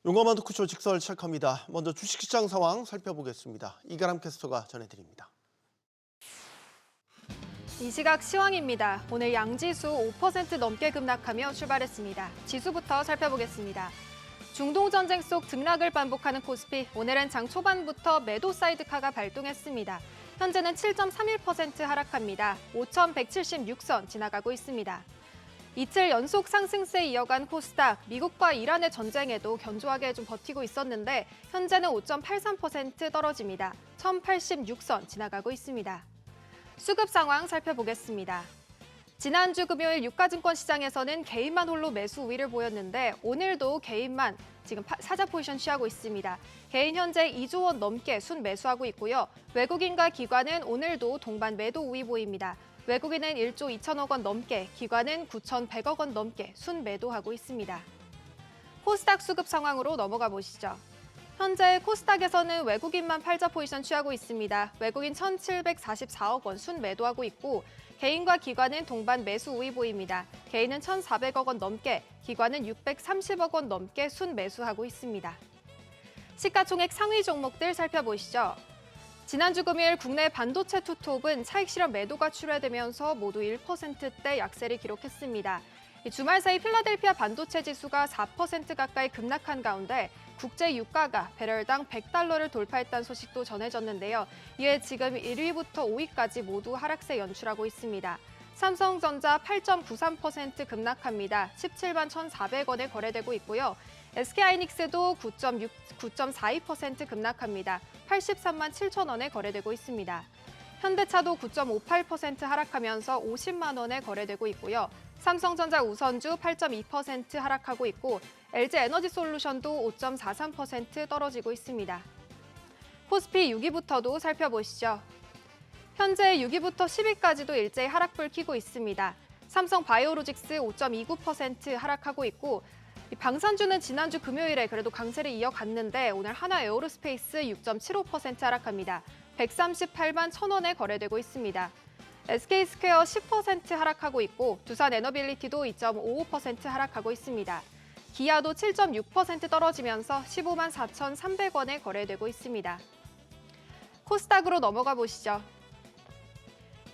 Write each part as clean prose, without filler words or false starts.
용감한 토크쇼 직설 시작합니다. 먼저 주식시장 상황 살펴보겠습니다. 이가람 캐스터가 전해드립니다. 이 시각 시황입니다. 오늘 양지수 5% 넘게 급락하며 출발했습니다. 지수부터 살펴보겠습니다. 중동 전쟁 속 등락을 반복하는 코스피, 오늘은 장 초반부터 매도 사이드카가 발동했습니다. 현재는 7.31% 하락합니다. 5,176선 지나가고 있습니다. 이틀 연속 상승세 이어간 코스닥, 미국과 이란의 전쟁에도 견조하게 좀 버티고 있었는데 현재는 5.83% 떨어집니다. 1,086선 지나가고 있습니다. 수급 상황 살펴보겠습니다. 지난주 금요일 유가증권 시장에서는 개인만 홀로 매수 우위를 보였는데 오늘도 개인만 지금 사자 포지션 취하고 있습니다. 개인 현재 2조 원 넘게 순 매수하고 있고요. 외국인과 기관은 오늘도 동반 매도 우위 보입니다. 외국인은 1조 2천억 원 넘게, 기관은 9,100억 원 넘게 순 매도하고 있습니다. 코스닥 수급 상황으로 넘어가 보시죠. 현재 코스닥에서는 외국인만 팔자 포지션 취하고 있습니다. 외국인 1,744억 원 순 매도하고 있고 개인과 기관은 동반 매수 우위 보입니다. 개인은 1,400억 원 넘게, 기관은 630억 원 넘게 순 매수하고 있습니다. 시가총액 상위 종목들 살펴보시죠. 지난주 금요일 국내 반도체 투톱은 차익 실현 매도가 출회되면서 모두 1%대 약세를 기록했습니다. 주말 사이 필라델피아 반도체 지수가 4% 가까이 급락한 가운데 국제 유가가 배럴당 $100를 돌파했다는 소식도 전해졌는데요. 이에 지금 1위부터 5위까지 모두 하락세 연출하고 있습니다. 삼성전자 8.93% 급락합니다. 17만 1,400원에 거래되고 있고요. SK하이닉스도 9.42% 급락합니다. 83만 7천 원에 거래되고 있습니다. 현대차도 9.58% 하락하면서 50만 원에 거래되고 있고요. 삼성전자 우선주 8.2% 하락하고 있고 LG에너지솔루션도 5.43% 떨어지고 있습니다. 코스피 6위부터도 살펴보시죠. 현재 6위부터 10위까지도 일제히 하락불 켜고 있습니다. 삼성바이오로직스 5.29% 하락하고 있고 방산주는 지난주 금요일에 그래도 강세를 이어갔는데 오늘 하나에어로스페이스 6.75% 하락합니다. 138만 1,000원에 거래되고 있습니다. SK스퀘어 10% 하락하고 있고 두산에너빌리티도 2.55% 하락하고 있습니다. 기아도 7.6% 떨어지면서 15만 4,300원에 거래되고 있습니다. 코스닥으로 넘어가 보시죠.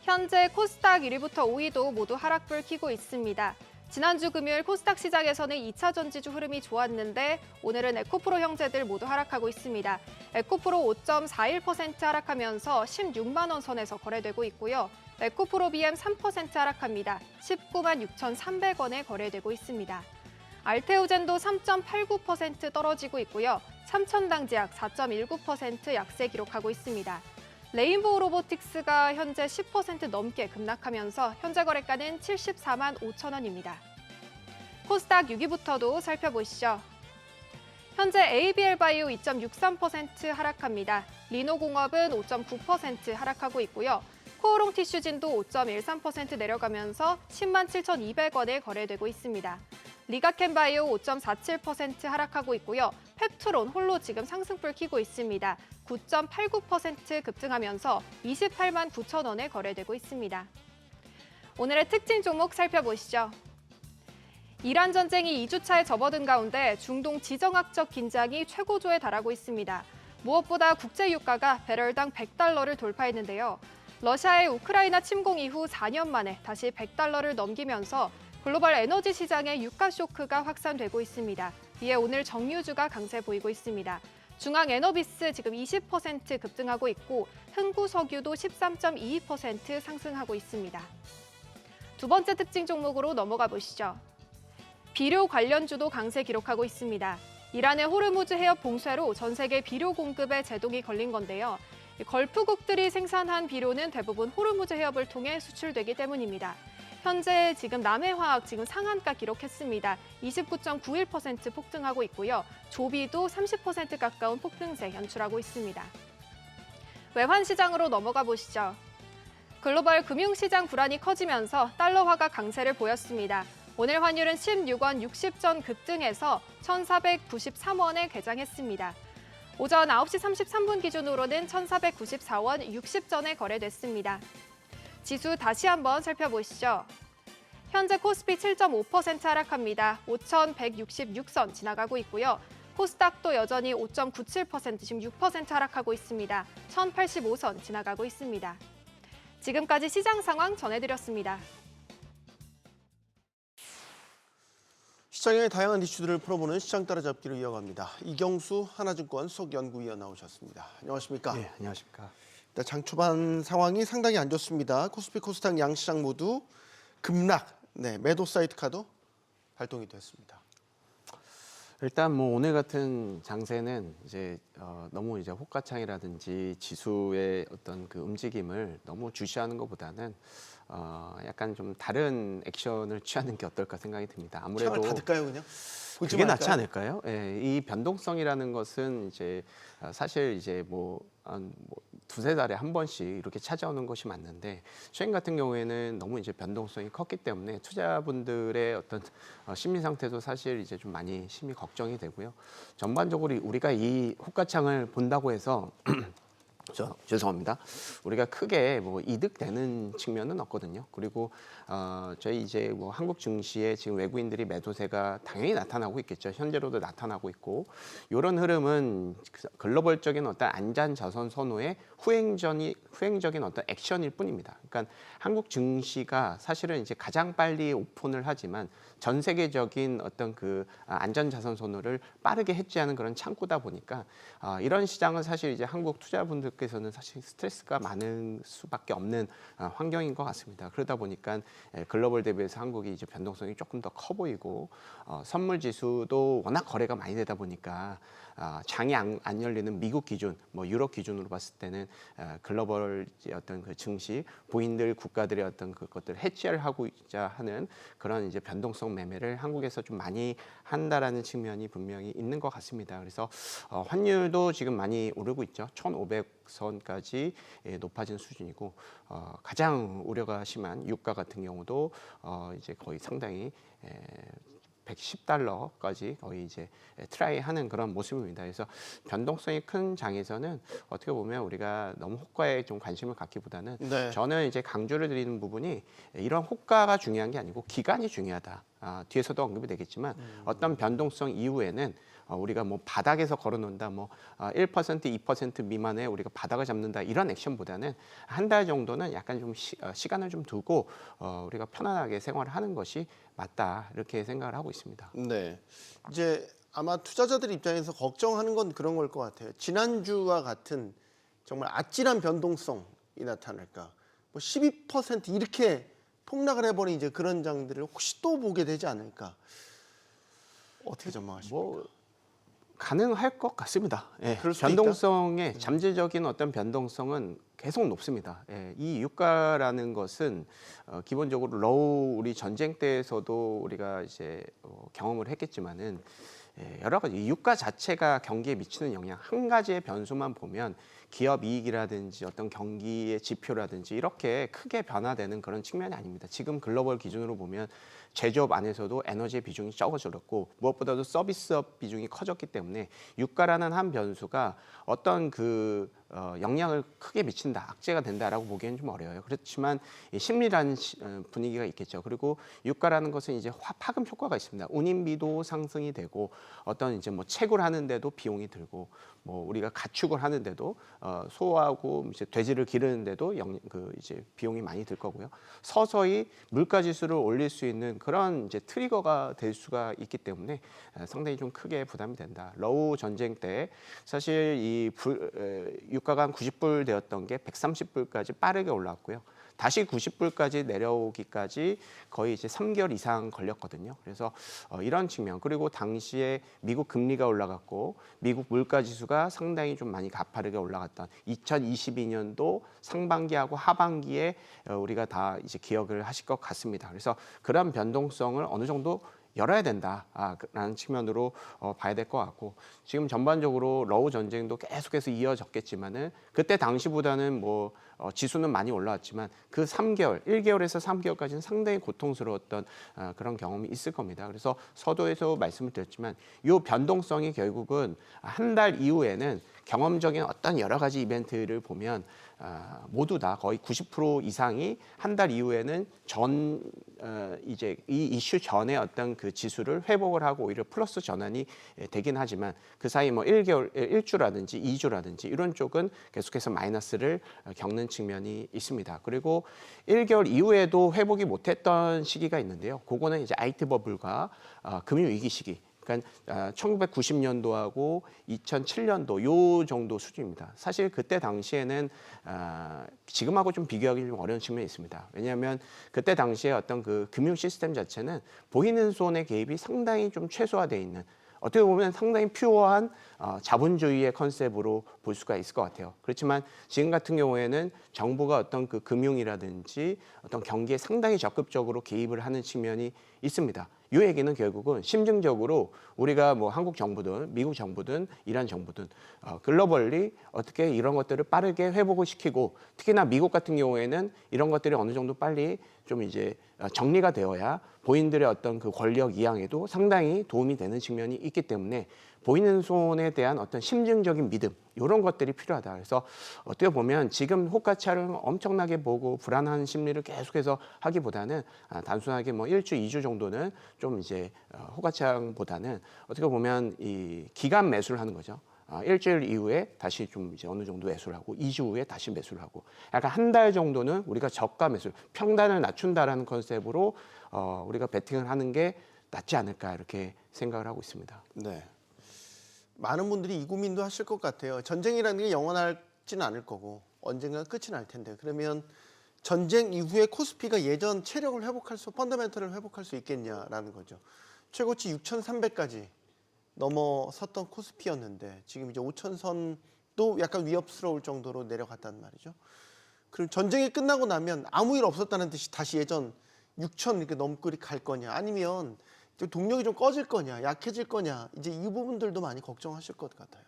현재 코스닥 1위부터 5위도 모두 하락불 켜고 있습니다. 지난주 금요일 코스닥 시장에서는 2차 전지주 흐름이 좋았는데 오늘은 에코프로 형제들 모두 하락하고 있습니다. 에코프로 5.41% 하락하면서 16만 원 선에서 거래되고 있고요. 에코프로 BM 3% 하락합니다. 19만 6,300원에 거래되고 있습니다. 알테오젠도 3.89% 떨어지고 있고요. 삼천당제약 4.19% 약세 기록하고 있습니다. 레인보우 로보틱스가 현재 10% 넘게 급락하면서 현재 거래가는 74만 5천 원입니다. 코스닥 6위부터도 살펴보시죠. 현재 ABL바이오 2.63% 하락합니다. 리노공업은 5.9% 하락하고 있고요. 코오롱 티슈진도 5.13% 내려가면서 10만 7,200원에 거래되고 있습니다. 리가켄바이오 5.47% 하락하고 있고요. 펩트론 홀로 지금 상승불 켜고 있습니다. 9.89% 급등하면서 28만 9천 원에 거래되고 있습니다. 오늘의 특징 종목 살펴보시죠. 이란 전쟁이 2주차에 접어든 가운데 중동 지정학적 긴장이 최고조에 달하고 있습니다. 무엇보다 국제 유가가 배럴당 $100를 돌파했는데요. 러시아의 우크라이나 침공 이후 4년 만에 다시 $100를 넘기면서 글로벌 에너지 시장의 유가 쇼크가 확산되고 있습니다. 이에 오늘 정유주가 강세 보이고 있습니다. 중앙에너비스 지금 20% 급등하고 있고 흥구석유도 13.22% 상승하고 있습니다. 두 번째 특징 종목으로 넘어가 보시죠. 비료 관련주도 강세 기록하고 있습니다. 이란의 호르무즈 해협 봉쇄로 전 세계 비료 공급에 제동이 걸린 건데요. 걸프국들이 생산한 비료는 대부분 호르무즈 해협을 통해 수출되기 때문입니다. 현재 지금 남해화학 상한가 기록했습니다. 29.91% 폭등하고 있고요. 조비도 30% 가까운 폭등세 연출하고 있습니다. 외환 시장으로 넘어가 보시죠. 글로벌 금융시장 불안이 커지면서 달러화가 강세를 보였습니다. 오늘 환율은 16원 60전 급등해서 1,493원에 개장했습니다. 오전 9시 33분 기준으로는 1,494원 60전에 거래됐습니다. 지수 다시 한번 살펴보시죠. 현재 코스피 7.5% 하락합니다. 5,166선 지나가고 있고요. 코스닥도 여전히 5.97%, 지금 6% 하락하고 있습니다. 1085선 지나가고 있습니다. 지금까지 시장 상황 전해드렸습니다. 시장의 다양한 이슈들을 풀어보는 시장 따라잡기로 이어갑니다. 이경수 하나증권 수석연구위원 나오셨습니다. 안녕하십니까? 네, 안녕하십니까? 일단 장 초반 상황이 상당히 안 좋습니다. 코스피, 코스닥 양시장 모두 급락, 매도 사이드카도 발동이 됐습니다. 일단 뭐 오늘 같은 장세는 이제 너무 이제 호가창이라든지 지수의 어떤 그 움직임을 너무 주시하는 것보다는 약간 좀 다른 액션을 취하는 게 어떨까 생각이 듭니다. 아무래도 창을 닫을까요, 그냥? 그게 낫지 않을까요? 예, 이 변동성이라는 것은 이제 사실 이제 뭐 두세 달에 한 번씩 이렇게 찾아오는 것이 맞는데 최근 같은 경우에는 너무 이제 변동성이 컸기 때문에 투자분들의 어떤 심리 상태도 사실 이제 좀 많이 심히 걱정이 되고요. 전반적으로 우리가 이 호가창을 본다고 해서 죄송합니다. 우리가 크게 뭐 이득되는 측면은 없거든요. 그리고 저희 이제 뭐 한국 증시에 지금 외국인들이 매도세가 당연히 나타나고 있겠죠. 현재로도 나타나고 있고 이런 흐름은 글로벌적인 어떤 안전 자선 선호의 후행적인 어떤 액션일 뿐입니다. 그러니까 한국 증시가 사실은 이제 가장 빨리 오픈을 하지만 전 세계적인 어떤 그 안전 자선 선호를 빠르게 해지하는 그런 창구다 보니까 이런 시장은 사실 이제 한국 투자분들께서는 사실 스트레스가 많은 수밖에 없는 환경인 것 같습니다. 그러다 보니까 글로벌 대비해서 한국이 이제 변동성이 조금 더 커 보이고 선물 지수도 워낙 거래가 많이 되다 보니까 장이 안 열리는 미국 기준, 뭐 유럽 기준으로 봤을 때는 글로벌 어떤 그 증시 부인들 국가들의 어떤 그것들 해지하고자 하는 그런 이제 변동성 매매를 한국에서 좀 많이 한다라는 측면이 분명히 있는 것 같습니다. 그래서 환율도 지금 많이 오르고 있죠. 1,500선까지 높아진 수준이고 가장 우려가 심한 유가 같은 경우도 이제 거의 상당히 110달러까지 거의 이제 트라이하는 그런 모습입니다. 그래서 변동성이 큰 장에서는 어떻게 보면 우리가 너무 호가에 좀 관심을 갖기보다는 저는 이제 강조를 드리는 부분이 이런 호가가 중요한 게 아니고 기간이 중요하다. 뒤에서도 언급이 되겠지만 어떤 변동성 이후에는 우리가 뭐 바닥에서 걸어놓는다, 뭐 1%, 2% 미만에 우리가 바닥을 잡는다 이런 액션보다는 한 달 정도는 약간 좀 시간을 좀 두고 우리가 편안하게 생활을 하는 것이 맞다 이렇게 생각을 하고 있습니다. 네, 이제 아마 투자자들 입장에서 걱정하는 건 그런 걸 것 같아요. 지난주와 같은 정말 아찔한 변동성이 나타날까? 뭐 12% 이렇게 폭락을 해버린 이제 그런 장들을 혹시 또 보게 되지 않을까? 어떻게 전망하십니까? 뭐 가능할 것 같습니다. 예, 그럴 수도 변동성의 잠재적인 어떤 변동성은 계속 높습니다. 예, 이 유가라는 것은 기본적으로 러우 우리 전쟁 때에서도 우리가 이제 경험을 했겠지만은 여러 가지 유가 자체가 경기에 미치는 영향 한 가지의 변수만 보면 기업 이익이라든지 어떤 경기의 지표라든지 이렇게 크게 변화되는 그런 측면이 아닙니다. 지금 글로벌 기준으로 보면 제조업 안에서도 에너지의 비중이 적어졌고 무엇보다도 서비스업 비중이 커졌기 때문에 유가라는 한 변수가 어떤 그 영향을 크게 미친다, 악재가 된다라고 보기에는 좀 어려워요. 그렇지만 심리라는 분위기가 있겠죠. 그리고 유가라는 것은 이제 파급 효과가 있습니다. 운임비도 상승이 되고 어떤 이제 뭐 채굴 하는데도 비용이 들고 뭐 우리가 가축을 하는데도 소하고 이제 돼지를 기르는데도 이제 비용이 많이 들 거고요. 서서히 물가 지수를 올릴 수 있는 그런 이제 트리거가 될 수가 있기 때문에 상당히 좀 크게 부담이 된다. 러우 전쟁 때 사실 이 유가가 한 90불 되었던 게 130불까지 빠르게 올랐고요. 다시 90불까지 내려오기까지 거의 이제 3개월 이상 걸렸거든요. 그래서 이런 측면 그리고 당시에 미국 금리가 올라갔고 미국 물가 지수가 상당히 좀 많이 가파르게 올라갔던 2022년도 상반기하고 하반기에 우리가 다 이제 기억을 하실 것 같습니다. 그래서 그런 변동성을 어느 정도 열어야 된다라는 측면으로 봐야 될 것 같고 지금 전반적으로 러우 전쟁도 계속해서 이어졌겠지만은 그때 당시보다는 뭐 지수는 많이 올라왔지만 그 3개월, 1개월에서 3개월까지는 상당히 고통스러웠던 그런 경험이 있을 겁니다. 그래서 서두에서 말씀을 드렸지만 이 변동성이 결국은 한 달 이후에는 경험적인 어떤 여러 가지 이벤트를 보면 모두 다 거의 90% 이상이 한 달 이후에는 이제 이 이슈 전에 어떤 그 지수를 회복을 하고 오히려 플러스 전환이 되긴 하지만 그 사이 뭐 1주라든지 2주라든지 이런 쪽은 계속해서 마이너스를 겪는 측면이 있습니다. 그리고 1개월 이후에도 회복이 못했던 시기가 있는데요. 그거는 이제 IT 버블과 금융위기 시기. 그러니까 1990년도하고 2007년도 요 정도 수준입니다. 사실 그때 당시에는 지금하고 좀 비교하기 좀 어려운 측면이 있습니다. 왜냐하면 그때 당시에 어떤 그 금융 시스템 자체는 보이는 손의 개입이 상당히 좀 최소화되어 있는 어떻게 보면 상당히 퓨어한 자본주의의 컨셉으로 볼 수가 있을 것 같아요. 그렇지만 지금 같은 경우에는 정부가 어떤 그 금융이라든지 어떤 경기에 상당히 적극적으로 개입을 하는 측면이 있습니다. 이 얘기는 결국은 심증적으로 우리가 뭐 한국 정부든 미국 정부든 이란 정부든 글로벌리 어떻게 이런 것들을 빠르게 회복을 시키고 특히나 미국 같은 경우에는 이런 것들이 어느 정도 빨리 좀 이제 정리가 되어야 본인들의 어떤 그 권력 이양에도 상당히 도움이 되는 측면이 있기 때문에 보이는 손에 대한 어떤 심증적인 믿음 이런 것들이 필요하다. 그래서 어떻게 보면 지금 호가차를 엄청나게 보고 불안한 심리를 계속해서 하기보다는 단순하게 뭐 1주, 2주 정도는 좀 이제 호가창보다는 어떻게 보면 이 기간 매수를 하는 거죠. 일주일 이후에 다시 좀 이제 어느 정도 매수를 하고 2주 후에 다시 매수를 하고 약간 한 달 정도는 우리가 저가 매수, 평단을 낮춘다라는 컨셉으로 우리가 베팅을 하는 게 낫지 않을까 이렇게 생각을 하고 있습니다. 네. 많은 분들이 이 고민도 하실 것 같아요. 전쟁이라는 게 영원하지는 않을 거고 언젠가 끝이 날 텐데 그러면 전쟁 이후에 코스피가 예전 체력을 회복할 펀더멘털을 회복할 수 있겠냐라는 거죠. 최고치 6,300까지 넘어섰던 코스피였는데 지금 이제 5,000선도 약간 위협스러울 정도로 내려갔단 말이죠. 그럼 전쟁이 끝나고 나면 아무 일 없었다는 듯이 다시 예전 6,000 이렇게 넘고 갈 거냐 아니면 동력이 좀 꺼질 거냐 약해질 거냐 이제 이 부분들도 많이 걱정하실 것 같아요.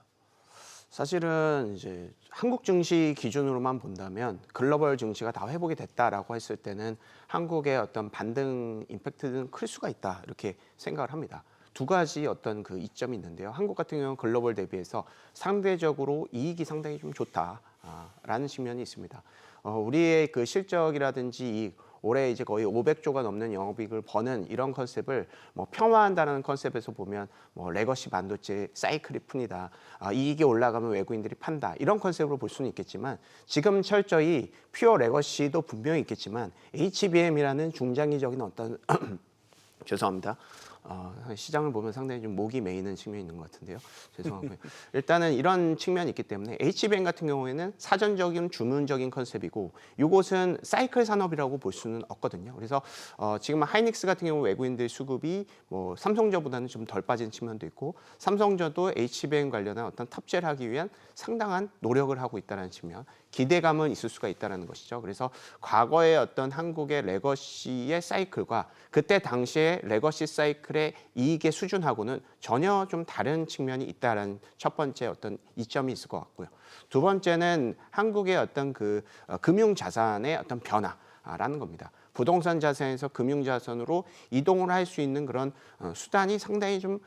사실은 이제 한국 증시 기준으로만 본다면 글로벌 증시가 다 회복이 됐다라고 했을 때는 한국의 어떤 반등 임팩트는 클 수가 있다 이렇게 생각을 합니다. 두 가지 어떤 그 이점이 있는데요. 한국 같은 경우는 글로벌 대비해서 상대적으로 이익이 상당히 좀 좋다라는 측면이 있습니다. 우리의 그 실적이라든지 이익 올해 이제 거의 500조가 넘는 영업이익을 버는 이런 컨셉을 뭐 평화한다는 컨셉에서 보면 뭐 레거시 반도체 사이클이 푼이다. 이익이 올라가면 외국인들이 판다. 이런 컨셉으로 볼 수는 있겠지만 지금 철저히 퓨어 레거시도 분명히 있겠지만 HBM이라는 중장기적인 어떤 죄송합니다. 시장을 보면 상당히 좀 목이 메이는 측면이 있는 것 같은데요. 죄송하고요. 일단은 이런 측면이 있기 때문에 HBM 같은 경우에는 사전적인 주문적인 컨셉이고 이곳은 사이클 산업이라고 볼 수는 없거든요. 그래서 지금 하이닉스 같은 경우 외국인들 수급이 뭐 삼성전보다는 좀 덜 빠진 측면도 있고 삼성전도 HBM 관련한 어떤 탑재를 하기 위한 상당한 노력을 하고 있다는 측면, 기대감은 있을 수가 있다는 것이죠. 그래서 과거의 어떤 한국의 레거시의 사이클과 그때 당시의 레거시 사이클의 이익의 수준하고는 전혀 좀 다른 측면이 있다는 첫 번째 어떤 이점이 있을 것 같고요. 두 번째는 한국의 어떤 그 금융 자산의 어떤 변화라는 겁니다. 부동산 자산에서 금융 자산으로 이동을 할 수 있는 그런 수단이 상당히 좀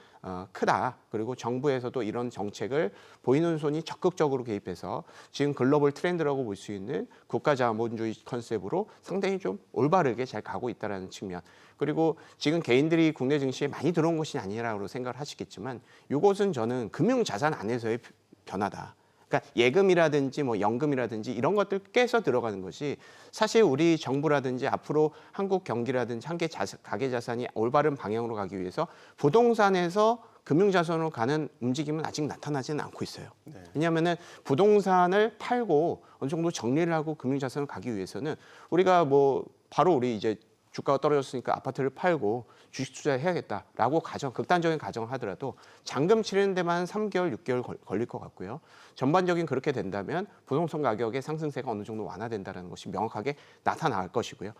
크다. 그리고 정부에서도 이런 정책을 보이는 손이 적극적으로 개입해서 지금 글로벌 트렌드라고 볼 수 있는 국가 자본주의 컨셉으로 상당히 좀 올바르게 잘 가고 있다는 측면. 그리고 지금 개인들이 국내 증시에 많이 들어온 것이 아니라고 생각을 하시겠지만 이것은 저는 금융 자산 안에서의 변화다. 그러니까 예금이라든지 뭐 연금이라든지 이런 것들 깨서 들어가는 것이 사실 우리 정부라든지 앞으로 한국 경기라든지 가계 자산이 올바른 방향으로 가기 위해서 부동산에서 금융자산으로 가는 움직임은 아직 나타나지는 않고 있어요. 네. 왜냐하면은 부동산을 팔고 어느 정도 정리를 하고 금융자산을 가기 위해서는 우리가 뭐 바로 우리 이제 주가가 떨어졌으니까 아파트를 팔고 주식 투자해야겠다라고 극단적인 가정을 하더라도 잔금 치르는 데만 3개월, 6개월 걸릴 것 같고요. 전반적인 그렇게 된다면 부동산 가격의 상승세가 어느 정도 완화된다는 것이 명확하게 나타날 것이고요.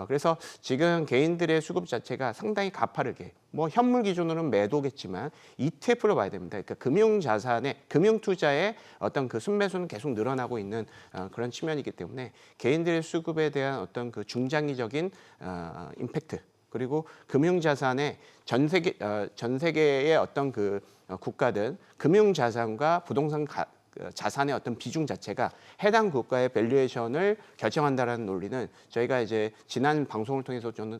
그래서 지금 개인들의 수급 자체가 상당히 가파르게 뭐 현물 기준으로는 매도겠지만 ETF로 봐야 됩니다. 그러니까 금융 투자의 어떤 그 순매수는 계속 늘어나고 있는 그런 측면이기 때문에 개인들의 수급에 대한 어떤 그 중장기적인 임팩트 그리고 금융자산의 전 세계의 어떤 그 국가든 금융자산과 부동산 자산의 어떤 비중 자체가 해당 국가의 밸류에이션을 결정한다라는 논리는 저희가 이제 지난 방송을 통해서 저는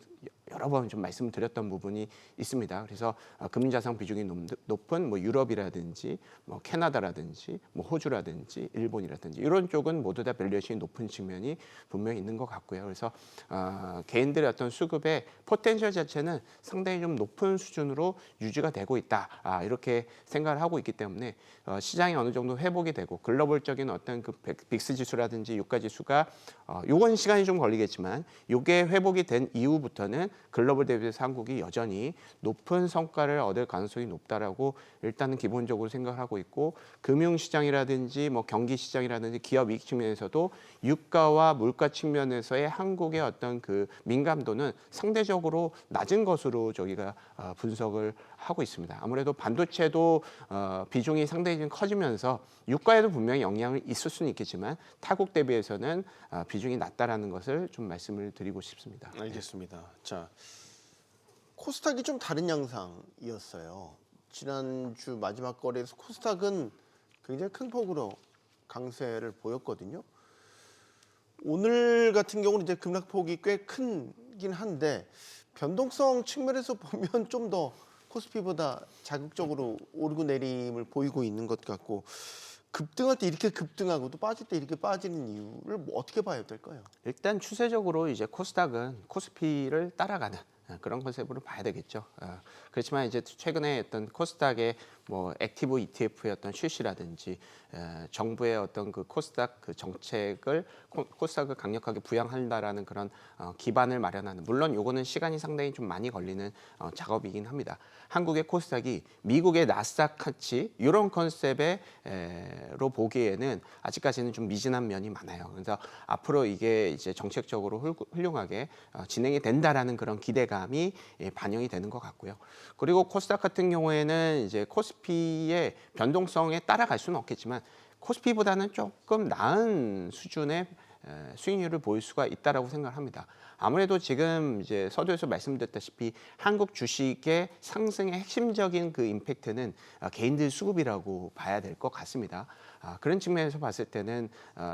여러 번 좀 말씀을 드렸던 부분이 있습니다. 그래서 금융자산 비중이 높은 뭐 유럽이라든지 뭐 캐나다라든지 뭐 호주라든지 일본이라든지 이런 쪽은 모두 다 밸류에이션이 높은 측면이 분명히 있는 것 같고요. 그래서 개인들의 어떤 수급의 포텐셜 자체는 상당히 좀 높은 수준으로 유지가 되고 있다. 이렇게 생각을 하고 있기 때문에 시장이 어느 정도 회복이 되고 글로벌적인 어떤 그 빅스 지수라든지 유가 지수가 요건 시간이 좀 걸리겠지만 요게 회복이 된 이후부터는 글로벌 대비해서 한국이 여전히 높은 성과를 얻을 가능성이 높다라고 일단은 기본적으로 생각하고 있고 금융시장이라든지 뭐 경기시장이라든지 기업 이익 측면에서도 유가와 물가 측면에서의 한국의 어떤 그 민감도는 상대적으로 낮은 것으로 저희가 분석을 하고 있습니다. 아무래도 반도체도 비중이 상당히 좀 커지면서 유가에도 분명히 영향이 있을 수는 있겠지만 타국 대비해서는 비중이 낮다라는 것을 좀 말씀을 드리고 싶습니다. 알겠습니다. 자, 코스닥이 좀 다른 양상이었어요. 지난주 마지막 거래에서 코스닥은 굉장히 큰 폭으로 강세를 보였거든요. 오늘 같은 경우는 이제 급락폭이 꽤 크긴 한데 변동성 측면에서 보면 좀 더 코스피보다 자극적으로 오르고 내림을 보이고 있는 것 같고 급등할 때 이렇게 급등하고 또 빠질 때 이렇게 빠지는 이유를 뭐 어떻게 봐야 될까요? 일단 추세적으로 이제 코스닥은 코스피를 따라가는 그런 컨셉으로 봐야 되겠죠. 그렇지만 이제 최근에 어떤 코스닥의 뭐 액티브 ETF의 어떤 출시라든지 정부의 어떤 그 코스닥 그 정책을 코스닥을 강력하게 부양한다라는 그런 기반을 마련하는 물론 요거는 시간이 상당히 좀 많이 걸리는 작업이긴 합니다. 한국의 코스닥이 미국의 나스닥 같이 이런 컨셉으로 보기에는 아직까지는 좀 미진한 면이 많아요. 그래서 앞으로 이게 이제 정책적으로 훌륭하게 진행이 된다라는 그런 기대감이 반영이 되는 것 같고요. 그리고 코스닥 같은 경우에는 이제 코스피의 변동성에 따라갈 수는 없겠지만 코스피보다는 조금 나은 수준의 수익률을 보일 수가 있다라고 생각합니다. 아무래도 지금 이제 서두에서 말씀드렸다시피 한국 주식의 상승의 핵심적인 그 임팩트는 개인들 수급이라고 봐야 될 것 같습니다. 그런 측면에서 봤을 때는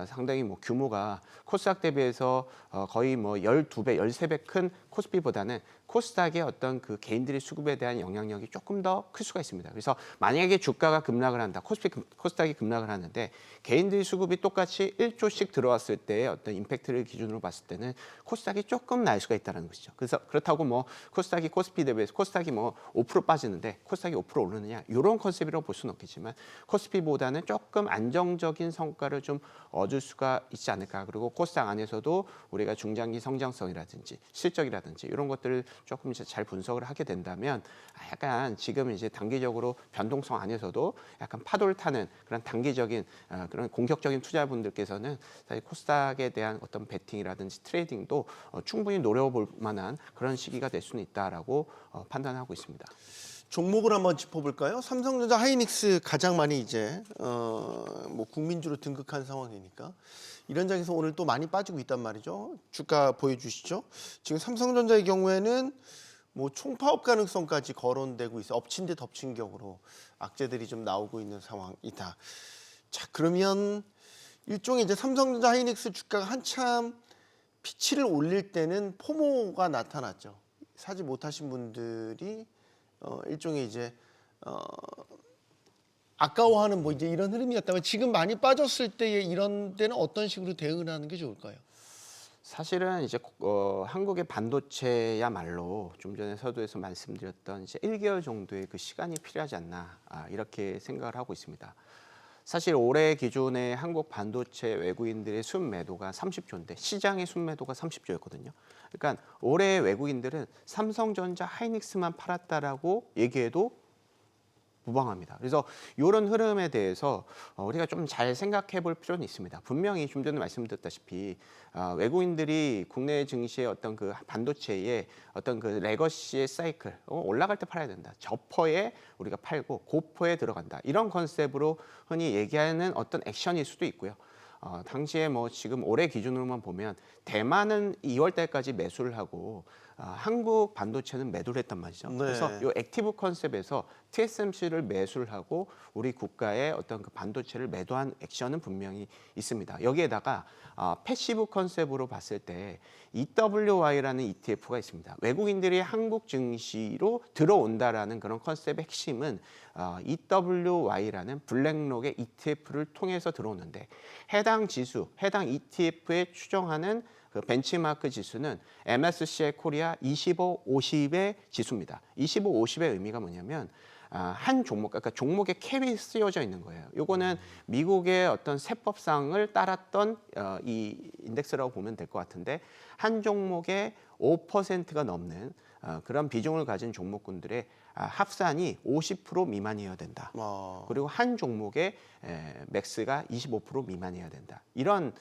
상당히 뭐 규모가 코스닥 대비해서 거의 뭐 12배, 13배 큰 코스피보다는 코스닥의 어떤 그 개인들의 수급에 대한 영향력이 조금 더 클 수가 있습니다. 그래서 만약에 주가가 급락을 한다, 코스닥이 급락을 하는데 개인들의 수급이 똑같이 1조씩 들어왔을 때의 어떤 임팩트를 기준으로 봤을 때는 코스닥이 조금 날 수가 있다는 것이죠. 그래서 그렇다고 뭐 코스닥이 코스피 대비해서 코스닥이 뭐 5% 빠지는데 코스닥이 5% 오르느냐 이런 컨셉이라고 볼 수는 없겠지만 코스피보다는 조금 안정적인 성과를 좀 얻을 수가 있지 않을까. 그리고 코스닥 안에서도 우리가 중장기 성장성이라든지 실적이라든지 이런 것들을 조금 이제 잘 분석을 하게 된다면 약간 지금 이제 단기적으로 변동성 안에서도 약간 파도를 타는 그런 단기적인 그런 공격적인 투자분들께서는 사실 코스닥에 대한 어떤 베팅이라든지 트레이딩도 충분히 노려볼 만한 그런 시기가 될 수는 있다라고 판단하고 있습니다. 종목을 한번 짚어볼까요? 삼성전자, 하이닉스 가장 많이 이제 뭐 국민주로 등극한 상황이니까 이런 장에서 오늘 또 많이 빠지고 있단 말이죠. 주가 보여주시죠. 지금 삼성전자의 경우에는 뭐 총파업 가능성까지 거론되고 있어. 엎친 데 덮친 격으로 악재들이 좀 나오고 있는 상황이다. 자, 그러면 일종의 이제 삼성전자, 하이닉스 주가가 한참 피치를 올릴 때는 포모가 나타났죠. 사지 못하신 분들이 일종의 이제 아까워하는 뭐 이제 이런 흐름이었다면 지금 많이 빠졌을 때에 이런 데는 어떤 식으로 대응을 하는 게 좋을까요? 사실은 이제 한국의 반도체야말로 좀 전에 서두에서 말씀드렸던 이제 1개월 정도의 그 시간이 필요하지 않나 이렇게 생각을 하고 있습니다. 사실 올해 기존에 한국 반도체 외국인들의 순매도가 30조인데 시장의 순매도가 30조였거든요. 그러니까 올해 외국인들은 삼성전자, 하이닉스만 팔았다라고 얘기해도 무방합니다. 그래서 이런 흐름에 대해서 우리가 좀 잘 생각해 볼 필요는 있습니다. 분명히 좀 전에 말씀드렸다시피 외국인들이 국내 증시의 어떤 그 반도체의 어떤 그 레거시의 사이클 올라갈 때 팔아야 된다. 저퍼에 우리가 팔고 고퍼에 들어간다. 이런 컨셉으로 흔히 얘기하는 어떤 액션일 수도 있고요. 당시에 뭐 지금 올해 기준으로만 보면 대만은 2월 달까지 매수를 하고 한국 반도체는 매도를 했단 말이죠. 네. 그래서 이 액티브 컨셉에서 TSMC를 매수를 하고 우리 국가의 어떤 그 반도체를 매도한 액션은 분명히 있습니다. 여기에다가 패시브 컨셉으로 봤을 때 EWY라는 ETF가 있습니다. 외국인들이 한국 증시로 들어온다라는 그런 컨셉의 핵심은 EWY라는 블랙록의 ETF를 통해서 들어오는데 해당 지수, 해당 ETF에 추정하는 그 벤치마크 지수는 MSCI 코리아 25, 50의 지수입니다. 25, 50의 의미가 뭐냐면 한 종목, 그러니까 종목에 캡이 쓰여져 있는 거예요. 요거는 미국의 어떤 세법상을 따랐던 이 인덱스라고 보면 될 것 같은데 한 종목에 5%가 넘는 그런 비중을 가진 종목군들의 합산이 50% 미만이어야 된다. 그리고 한 종목의 맥스가 25% 미만이어야 된다. 이런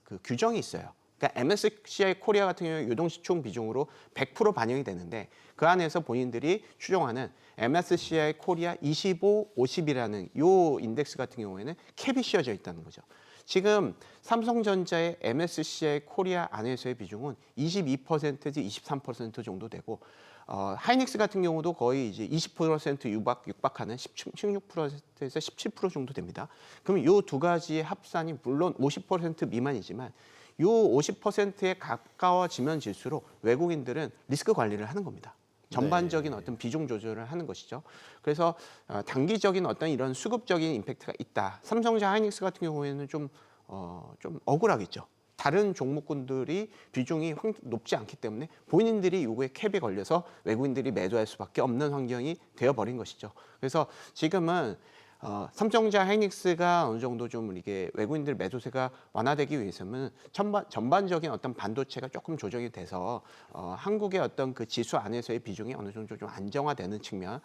그 규정이 있어요. 그러니까 MSCI 코리아 같은 경우에 유동시총 비중으로 100% 반영이 되는데 그 안에서 본인들이 추정하는 MSCI 코리아 25, 50이라는 요 인덱스 같은 경우에는 캡이 씌워져 있다는 거죠. 지금 삼성전자의 MSCI 코리아 안에서의 비중은 22%에서 23% 정도 되고 하이닉스 같은 경우도 거의 이제 20% 육박하는 16%에서 17% 정도 됩니다. 그럼 요 두 가지의 합산이 물론 50% 미만이지만 요 50%에 가까워지면 질수록 외국인들은 리스크 관리를 하는 겁니다. 전반적인 어떤 비중 조절을 하는 것이죠. 그래서 단기적인 어떤 이런 수급적인 임팩트가 있다. 삼성전자 하이닉스 같은 경우에는 좀 억울하겠죠. 다른 종목군들이 비중이 높지 않기 때문에 본인들이 요거에 캡이 걸려서 외국인들이 매도할 수밖에 없는 환경이 되어버린 것이죠. 그래서 지금은 삼성전자 하이닉스가 어느 정도 좀 이게 외국인들 매도세가 완화되기 위해서는 전반적인 어떤 반도체가 조금 조정이 돼서 한국의 어떤 그 지수 안에서의 비중이 어느 정도 좀 안정화되는 측면.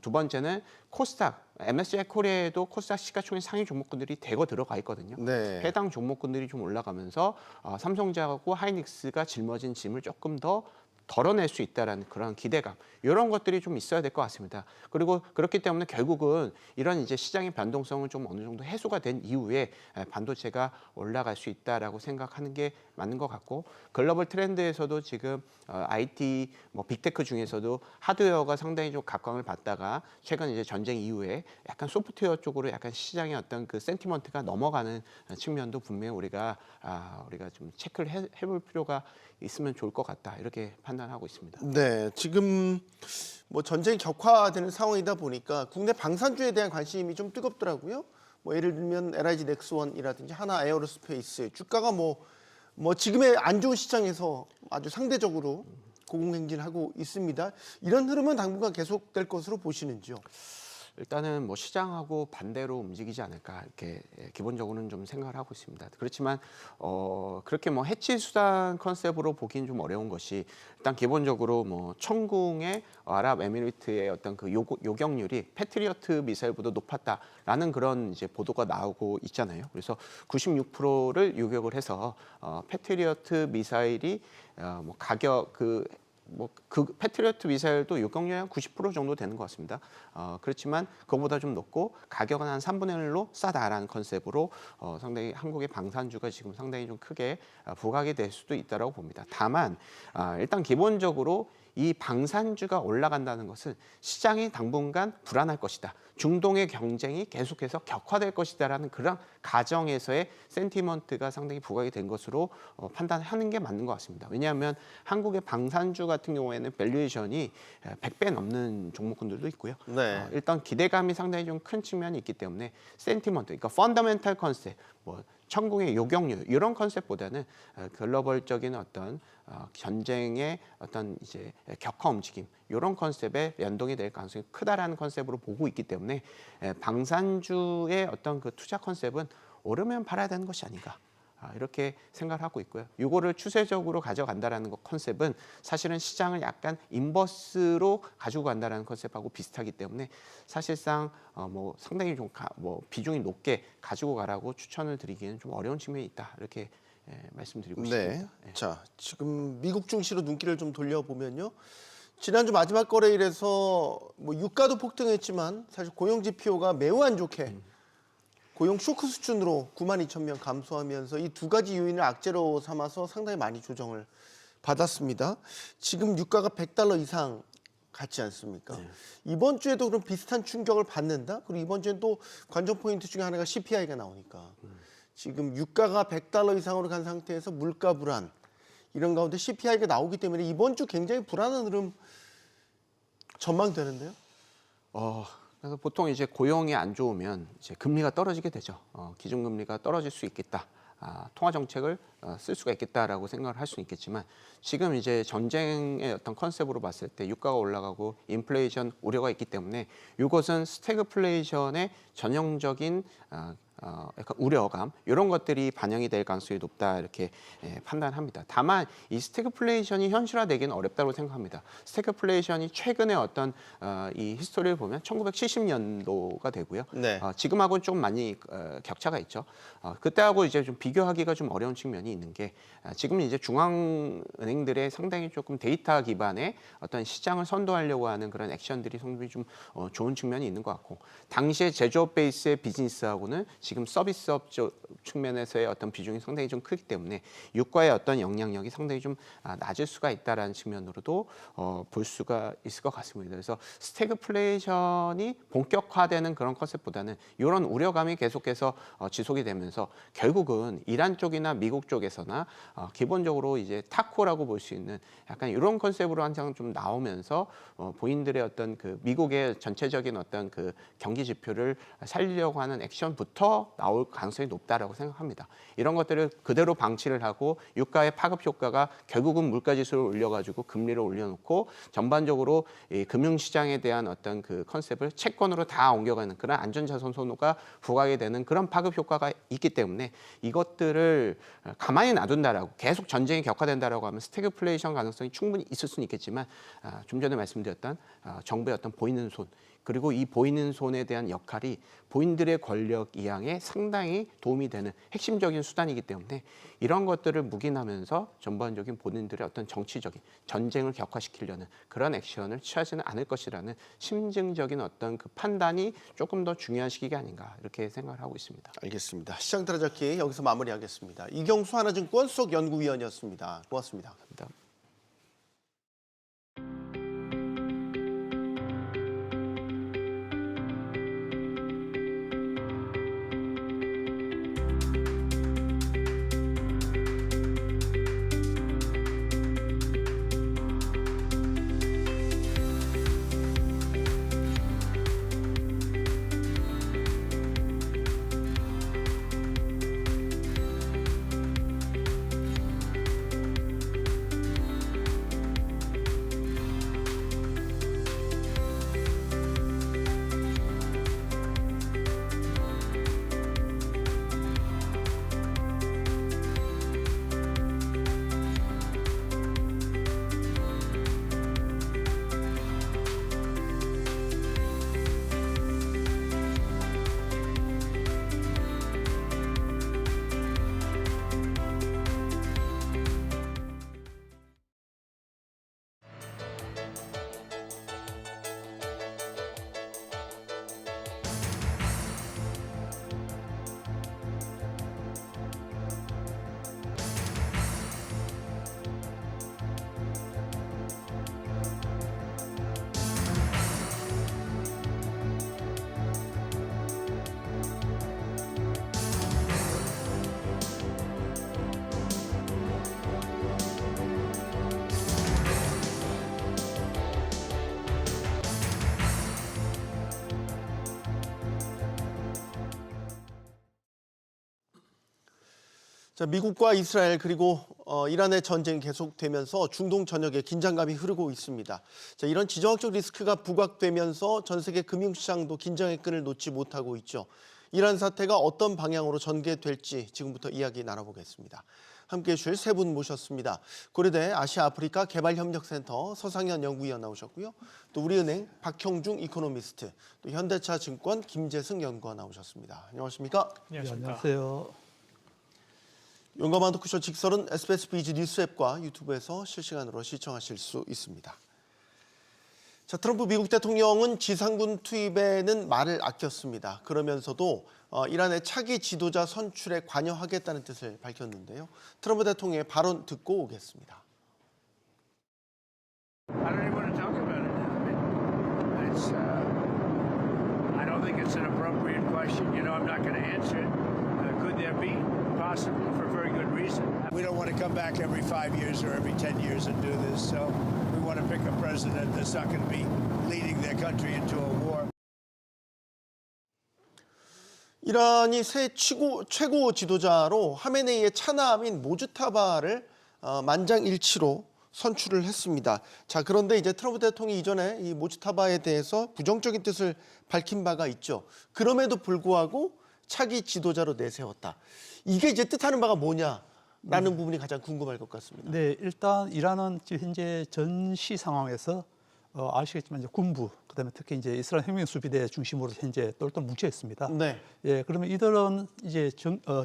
두 번째는 코스닥, MSCI 코리아에도 코스닥 시가총액 상위 종목군들이 대거 들어가 있거든요. 네. 해당 종목군들이 좀 올라가면서 삼성전자하고 하이닉스가 짊어진 짐을 조금 더 덜어낼 수 있다라는 그런 기대감 이런 것들이 좀 있어야 될 것 같습니다. 그리고 그렇기 때문에 결국은 이런 이제 시장의 변동성은 좀 어느 정도 해소가 된 이후에 반도체가 올라갈 수 있다라고 생각하는 게 맞는 것 같고 글로벌 트렌드에서도 지금 IT 뭐 빅테크 중에서도 하드웨어가 상당히 좀 각광을 받다가 최근 이제 전쟁 이후에 약간 소프트웨어 쪽으로 약간 시장의 어떤 그 센티먼트가 넘어가는 측면도 분명히 우리가 좀 체크를 해볼 필요가 있으면 좋을 것 같다 이렇게 판단하고 있습니다. 네, 지금 뭐 전쟁이 격화되는 상황이다 보니까 국내 방산주에 대한 관심이 좀 뜨겁더라고요. 뭐 예를 들면 LIG 넥스원이라든지 하나 에어로스페이스 주가가 뭐 지금의 안 좋은 시장에서 아주 상대적으로 고공행진하고 있습니다. 이런 흐름은 당분간 계속될 것으로 보시는지요? 일단은 뭐 시장하고 반대로 움직이지 않을까 이렇게 기본적으로는 좀 생각을 하고 있습니다. 그렇지만 그렇게 뭐 해치 수단 컨셉으로 보기는 좀 어려운 것이 일단 기본적으로 뭐 천궁의 아랍에미리트의 어떤 그 요격률이 패트리어트 미사일보다 높았다라는 그런 이제 보도가 나오고 있잖아요. 그래서 96%를 요격을 해서 패트리어트 미사일이 뭐 가격 그 패트리어트 미사일도 요격률이 한 90% 정도 되는 것 같습니다. 그렇지만 그거보다 좀 높고 가격은 한 3분의 1로 싸다라는 컨셉으로 상당히 한국의 방산주가 지금 상당히 좀 크게 부각이 될 수도 있다고 봅니다. 다만 일단 기본적으로 이 방산주가 올라간다는 것은 시장이 당분간 불안할 것이다. 중동의 경쟁이 계속해서 격화될 것이다라는 그런 가정에서의 센티먼트가 상당히 부각이 된 것으로 판단하는 게 맞는 것 같습니다. 왜냐하면 한국의 방산주 같은 경우에는 밸류에이션이 100배 넘는 종목군들도 있고요. 네. 일단 기대감이 상당히 좀 큰 측면이 있기 때문에 센티먼트, 그러니까 펀더멘탈 컨셉, 뭐 천궁의 요격률 이런 컨셉보다는 글로벌적인 어떤 전쟁의 어떤 이제 격화 움직임 이런 컨셉에 연동이 될 가능성이 크다라는 컨셉으로 보고 있기 때문에 방산주의 어떤 그 투자 컨셉은 오르면 팔아야 되는 것이 아닌가. 이렇게 생각을 하고 있고요. 이거를 추세적으로 가져간다라는 것 컨셉은 사실은 시장을 약간 인버스로 가지고 간다라는 컨셉하고 비슷하기 때문에 사실상 뭐 상당히 좀 비중이 높게 가지고 가라고 추천을 드리기에는 좀 어려운 측면이 있다. 이렇게 말씀드리고 싶습니다. 네. 자, 지금 미국 증시로 눈길을 좀 돌려보면요. 지난주 마지막 거래일에서 뭐 유가도 폭등했지만 사실 고용 지표가 매우 안 좋게 고용 쇼크 수준으로 92,000명 감소하면서 이 두 가지 요인을 악재로 삼아서 상당히 많이 조정을 받았습니다. 지금 유가가 $100 이상 같지 않습니까? 이번 주에도 그런 비슷한 충격을 받는다? 그리고 이번 주엔 또 관전 포인트 중에 하나가 CPI가 나오니까 지금 유가가 $100 이상으로 간 상태에서 물가 불안 이런 가운데 CPI가 나오기 때문에 이번 주 굉장히 불안한 흐름 전망되는데요. 그래서 보통 이제 고용이 안 좋으면 이제 금리가 떨어지게 되죠. 기준금리가 떨어질 수 있겠다. 통화 정책을 쓸 수가 있겠다라고 생각을 할 수는 있겠지만 지금 이제 전쟁의 어떤 컨셉으로 봤을 때 유가가 올라가고 인플레이션 우려가 있기 때문에 이것은 스태그플레이션의 전형적인 약간 우려감 이런 것들이 반영이 될 가능성이 높다 이렇게 판단합니다. 다만 이 스태그플레이션이 현실화되기는 어렵다고 생각합니다. 스태그플레이션이 최근에 어떤 이 히스토리를 보면 1970년도가 되고요. 네. 지금하고는 좀 많이 격차가 있죠. 그때하고 이제 좀 비교하기가 좀 어려운 측면이 있는 게 지금 이제 중앙은행들의 상당히 조금 데이터 기반의 어떤 시장을 선도하려고 하는 그런 액션들이 상당히 좀 좋은 측면이 있는 것 같고 당시에 제조업 베이스의 비즈니스하고는 지금 서비스업 측면에서의 어떤 비중이 상당히 좀 크기 때문에 유가의 어떤 영향력이 상당히 좀 낮을 수가 있다라는 측면으로도 볼 수가 있을 것 같습니다. 그래서 스태그플레이션이 본격화되는 그런 컨셉보다는 이런 우려감이 계속해서 지속이 되면서 결국은 이란 쪽이나 미국 쪽에서나 기본적으로 이제 타코라고 볼 수 있는 약간 이런 컨셉으로 항상 좀 나오면서 본인들의 어떤 그 미국의 전체적인 어떤 그 경기 지표를 살리려고 하는 액션부터 나올 가능성이 높다라고 생각합니다. 이런 것들을 그대로 방치를 하고 유가의 파급 효과가 결국은 물가지수를 올려가지고 금리를 올려놓고 전반적으로 이 금융시장에 대한 어떤 그 컨셉을 채권으로 다 옮겨가는 그런 안전자산 선호가 부각이 되는 그런 파급 효과가 있기 때문에 이것들을 가만히 놔둔다라고 계속 전쟁이 격화된다라고 하면 스태그플레이션 가능성이 충분히 있을 수는 있겠지만 좀 전에 말씀드렸던 정부의 어떤 보이는 손 그리고 이 보이는 손에 대한 역할이 본인들의 권력 이양에 상당히 도움이 되는 핵심적인 수단이기 때문에 이런 것들을 묵인하면서 전반적인 본인들의 어떤 정치적인 전쟁을 격화시키려는 그런 액션을 취하지는 않을 것이라는 심증적인 어떤 그 판단이 조금 더 중요한 시기가 아닌가 이렇게 생각을 하고 있습니다. 알겠습니다. 시장 따라잡기 여기서 마무리하겠습니다. 이경수 하나증권 수석연구위원이었습니다. 고맙습니다. 감사합니다. 자, 미국과 이스라엘 그리고 이란의 전쟁이 계속되면서 중동 전역에 긴장감이 흐르고 있습니다. 자, 이런 지정학적 리스크가 부각되면서 전 세계 금융시장도 긴장의 끈을 놓지 못하고 있죠. 이란 사태가 어떤 방향으로 전개될지 지금부터 이야기 나눠보겠습니다. 함께해 주실 세 분 모셨습니다. 고려대 아시아-아프리카 개발협력센터 서상현 연구위원 나오셨고요. 또 우리은행 박형중 이코노미스트, 또 현대차증권 김재승 연구원 나오셨습니다. 안녕하십니까? 안녕하세요. 용감한 토크쇼 직설은 SBS 비즈 뉴스 앱과 유튜브에서 실시간으로 시청하실 수 있습니다. 자, 트럼프 미국 대통령은 지상군 투입에는 말을 아꼈습니다. 그러면서도 이란의 차기 지도자 선출에 관여하겠다는 뜻을 밝혔는데요. 트럼프 대통령의 발언 듣고 오겠습니다. I don't even want to talk about it now. It's, I don't think it's an appropriate question. You know, I'm not going to answer it. Could there be? Possibly, for very good reason. We don't want to come back every 5 years or every 10 years and do this. So we want to pick a president that's not going to be leading their country into a war. 이란이 새 최고 지도자로 하메네이의 차남인 모주타바를 만장일치로 선출을 했습니다. 자, 그런데 이제 트럼프 대통령이 이전에 이 모주타바에 대해서 부정적인 뜻을 밝힌 바가 있죠. 그럼에도 불구하고 차기 지도자로 내세웠다. 이게 이제 뜻하는 바가 뭐냐라는 부분이 가장 궁금할 것 같습니다. 네, 일단 이란은 지금 현재 전시 상황에서 아시겠지만 이제 군부, 그다음에 특히 이제 이스라엘 혁명수비대 중심으로 현재 똘똘 뭉쳐 있습니다. 네. 예, 그러면 이들은 이제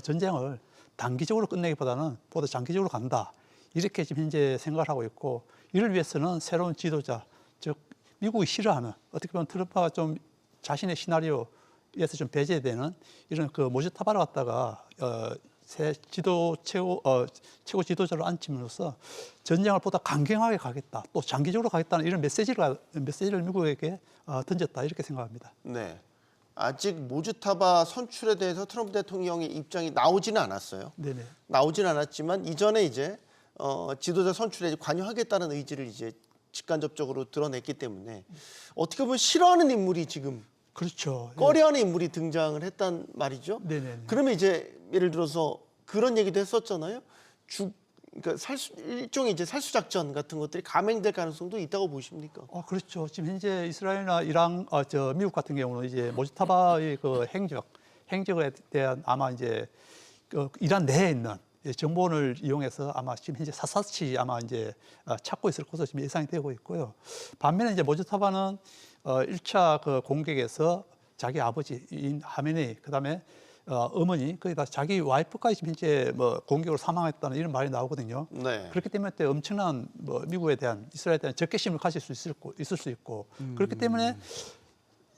전쟁을 단기적으로 끝내기보다는 보다 장기적으로 간다. 이렇게 지금 현재 생각을 하고 있고, 이를 위해서는 새로운 지도자, 즉 미국이 싫어하는, 어떻게 보면 트럼프가 좀 자신의 시나리오에서 좀 배제되는 이런 그 모주타바를 갖다가 새 최고 지도자로 앉힘으로써 전쟁을 보다 강경하게 가겠다, 또 장기적으로 가겠다는 이런 메시지를 미국에게 던졌다, 이렇게 생각합니다. 네. 아직 모주타바 선출에 대해서 트럼프 대통령의 입장이 나오지는 않았어요. 네네. 나오진 않았지만 이전에 이제 지도자 선출에 관여하겠다는 의지를 이제 직간접적으로 드러냈기 때문에 어떻게 보면 싫어하는 인물이 지금 그렇죠. 꺼려하는 인물이 등장을 했단 말이죠. 네네. 그러면 이제 예를 들어서 그런 얘기도 했었잖아요. 그러니까 일종의 이제 살수 작전 같은 것들이 감행될 가능성도 있다고 보십니까? 그렇죠. 지금 현재 이스라엘이나 이란, 미국 같은 경우는 이제 모주타바의 그 행적에 대한 아마 이제 이란 내에 있는 정보원을 이용해서 아마 지금 현재 샅샅이 아마 이제 찾고 있을 것으로 지금 예상이 되고 있고요. 반면에 이제 모주타바는 1차 그 공격에서 자기 아버지인 하메네이, 그다음에 어머니, 거기다 자기 와이프까지 지금 현재 뭐 공격으로 사망했다는 이런 말이 나오거든요. 네. 그렇기 때문에 엄청난 미국에 대한, 이스라엘에 대한 적개심을 가질 수 있을 수 있고 그렇기 때문에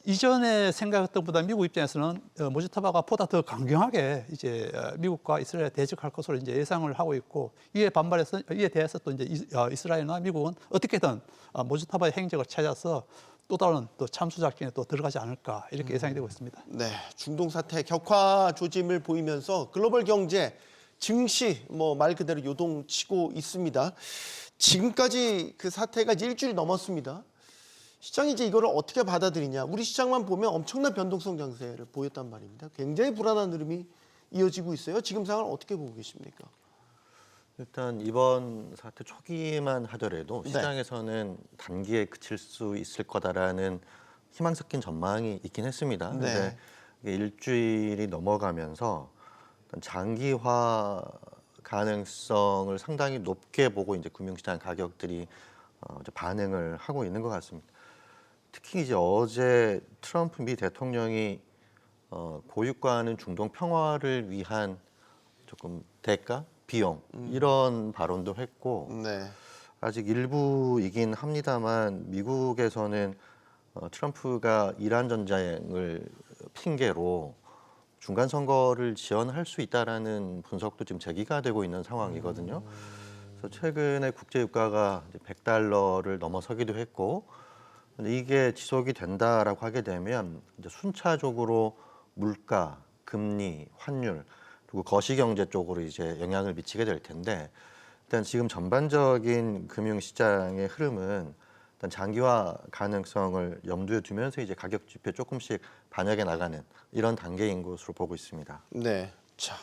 이전에 생각했던 것보다 미국 입장에서는 모주타바가 보다 더 강경하게 이제 미국과 이스라엘에 대적할 것으로 이제 예상을 하고 있고, 이에 대해서 또 이제 이스라엘이나 미국은 어떻게든 모주타바의 행적을 찾아서 또 다른 또 참수 작전에 또 들어가지 않을까, 이렇게 예상이 되고 있습니다. 네, 중동 사태 격화 조짐을 보이면서 글로벌 경제 증시 뭐 말 그대로 요동치고 있습니다. 지금까지 그 사태가 이제 일주일 넘었습니다. 시장이 이제 이거를 어떻게 받아들이냐. 우리 시장만 보면 엄청난 변동성 장세를 보였단 말입니다. 굉장히 불안한 흐름이 이어지고 있어요. 지금 상황을 어떻게 보고 계십니까? 일단 이번 사태 초기만 하더라도 네. 시장에서는 단기에 그칠 수 있을 거다라는 희망 섞인 전망이 있긴 했습니다. 네. 근데 이게 일주일이 넘어가면서 장기화 가능성을 상당히 높게 보고 이제 금융시장 가격들이 이제 반응을 하고 있는 것 같습니다. 특히 이제 어제 트럼프 미 대통령이 고유가는 중동 평화를 위한 조금 대가, 비용 이런 발언도 했고, 네. 아직 일부이긴 합니다만 미국에서는 트럼프가 이란 전쟁을 핑계로 중간 선거를 지연할 수 있다라는 분석도 지금 제기가 되고 있는 상황이거든요. 그래서 최근에 국제 유가가 $100를 넘어서기도 했고, 근데 이게 지속이 된다라고 하게 되면 이제 순차적으로 물가, 금리, 환율 그리고 거시경제 쪽으로 이제 영향을 미치게 될 텐데, 일단 지금 전반적인 금융시장의 흐름은 일단 장기화 가능성을 염두에 두면서 이제 가격 지표 조금씩 반영해 나가는 이런 단계인 것으로 보고 있습니다. 네. 자,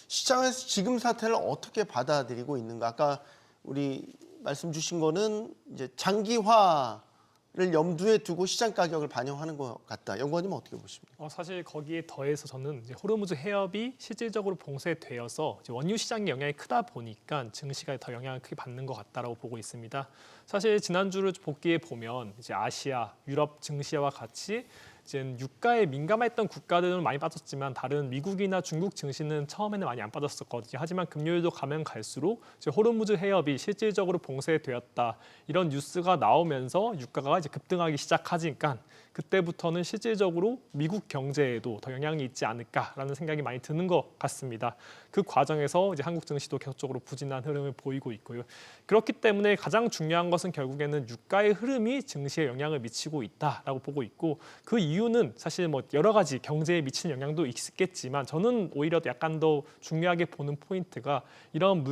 시장에서 지금 사태를 어떻게 받아들이고 있는가? 아까 우리 말씀 주신 거는 이제 장기화를 염두에 두고 시장 가격을 반영하는 것 같다. 연구원님은 어떻게 보십니까? 사실 거기에 더해서 저는 이제 호르무즈 해협이 실질적으로 봉쇄되어서 이제 원유 시장의 영향이 크다 보니까 증시가 더 영향을 크게 받는 것 같다라고 보고 있습니다. 사실 지난주를 복기해 보면 이제 아시아, 유럽 증시와 같이 이제 유가에 민감했던 국가들은 많이 빠졌지만 다른 미국이나 중국 증시는 처음에는 많이 안 빠졌었거든요. 하지만 금요일도 가면 갈수록 이제 호르무즈 해협이 실질적으로 봉쇄되었다 이런 뉴스가 나오면서 유가가 이제 급등하기 시작하니까 그때부터는 실질적으로 미국 경제에도 더 영향이 있지 않을까라는 생각이 많이 드는 것 같습니다. 그 과정에서 이제 한국 증시도 계속적으로 부진한 흐름을 보이고 있고요. 그렇기 때문에 가장 중요한 것은 결국에는 유가의 흐름이 증시에 영향을 미치고 있다라고 보고 있고, 그 이유는 사실 뭐 여러 가지 경제에 미치는 영향도 있겠지만 저는 오히려 약간 더 중요하게 보는 포인트가 이런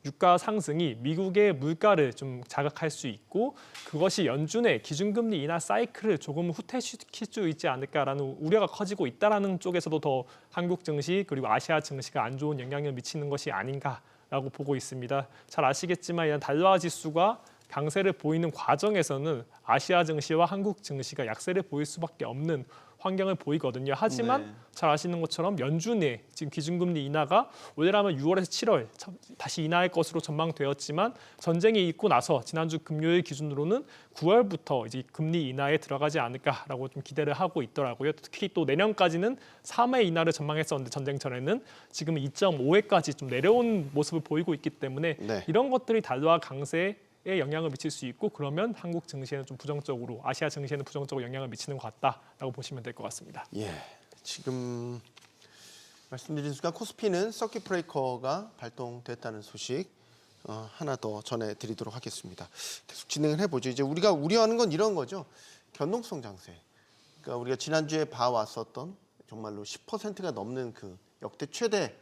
유가 상승이 미국의 물가를 좀 자극할 수 있고, 그것이 연준의 기준금리 인하 사이클을 조금 후퇴시킬 수 있지 않을까라는 우려가 커지고 있다라는 쪽에서도 더 한국 증시 그리고 아시아 증시가 안 좋은 영향을 미치는 것이 아닌가라고 보고 있습니다. 잘 아시겠지만 이런 달러 지수가 강세를 보이는 과정에서는 아시아 증시와 한국 증시가 약세를 보일 수밖에 없는 환경을 보이거든요. 하지만 네. 잘 아시는 것처럼 연준의 지금 기준금리 인하가 올해라면 6월에서 7월 다시 인하할 것으로 전망되었지만, 전쟁이 있고 나서 지난주 금요일 기준으로는 9월부터 이제 금리 인하에 들어가지 않을까라고 좀 기대를 하고 있더라고요. 특히 또 내년까지는 3회 인하를 전망했었는데 전쟁 전에는 지금 2.5회까지 좀 내려온 모습을 보이고 있기 때문에 네. 이런 것들이 달러와 강세에 영향을 미칠 수 있고, 그러면 한국 증시에는 좀 부정적으로, 아시아 증시에는 부정적으로 영향을 미치는 것 같다라고 보시면 될 것 같습니다. 예, 지금 말씀드린 순간 코스피는 서킷 브레이커가 발동됐다는 소식 하나 더 전해드리도록 하겠습니다. 계속 진행을 해보죠. 이제 우리가 우려하는 건 이런 거죠. 변동성 장세. 그러니까 우리가 지난주에 봐왔었던 정말로 10%가 넘는 그 역대 최대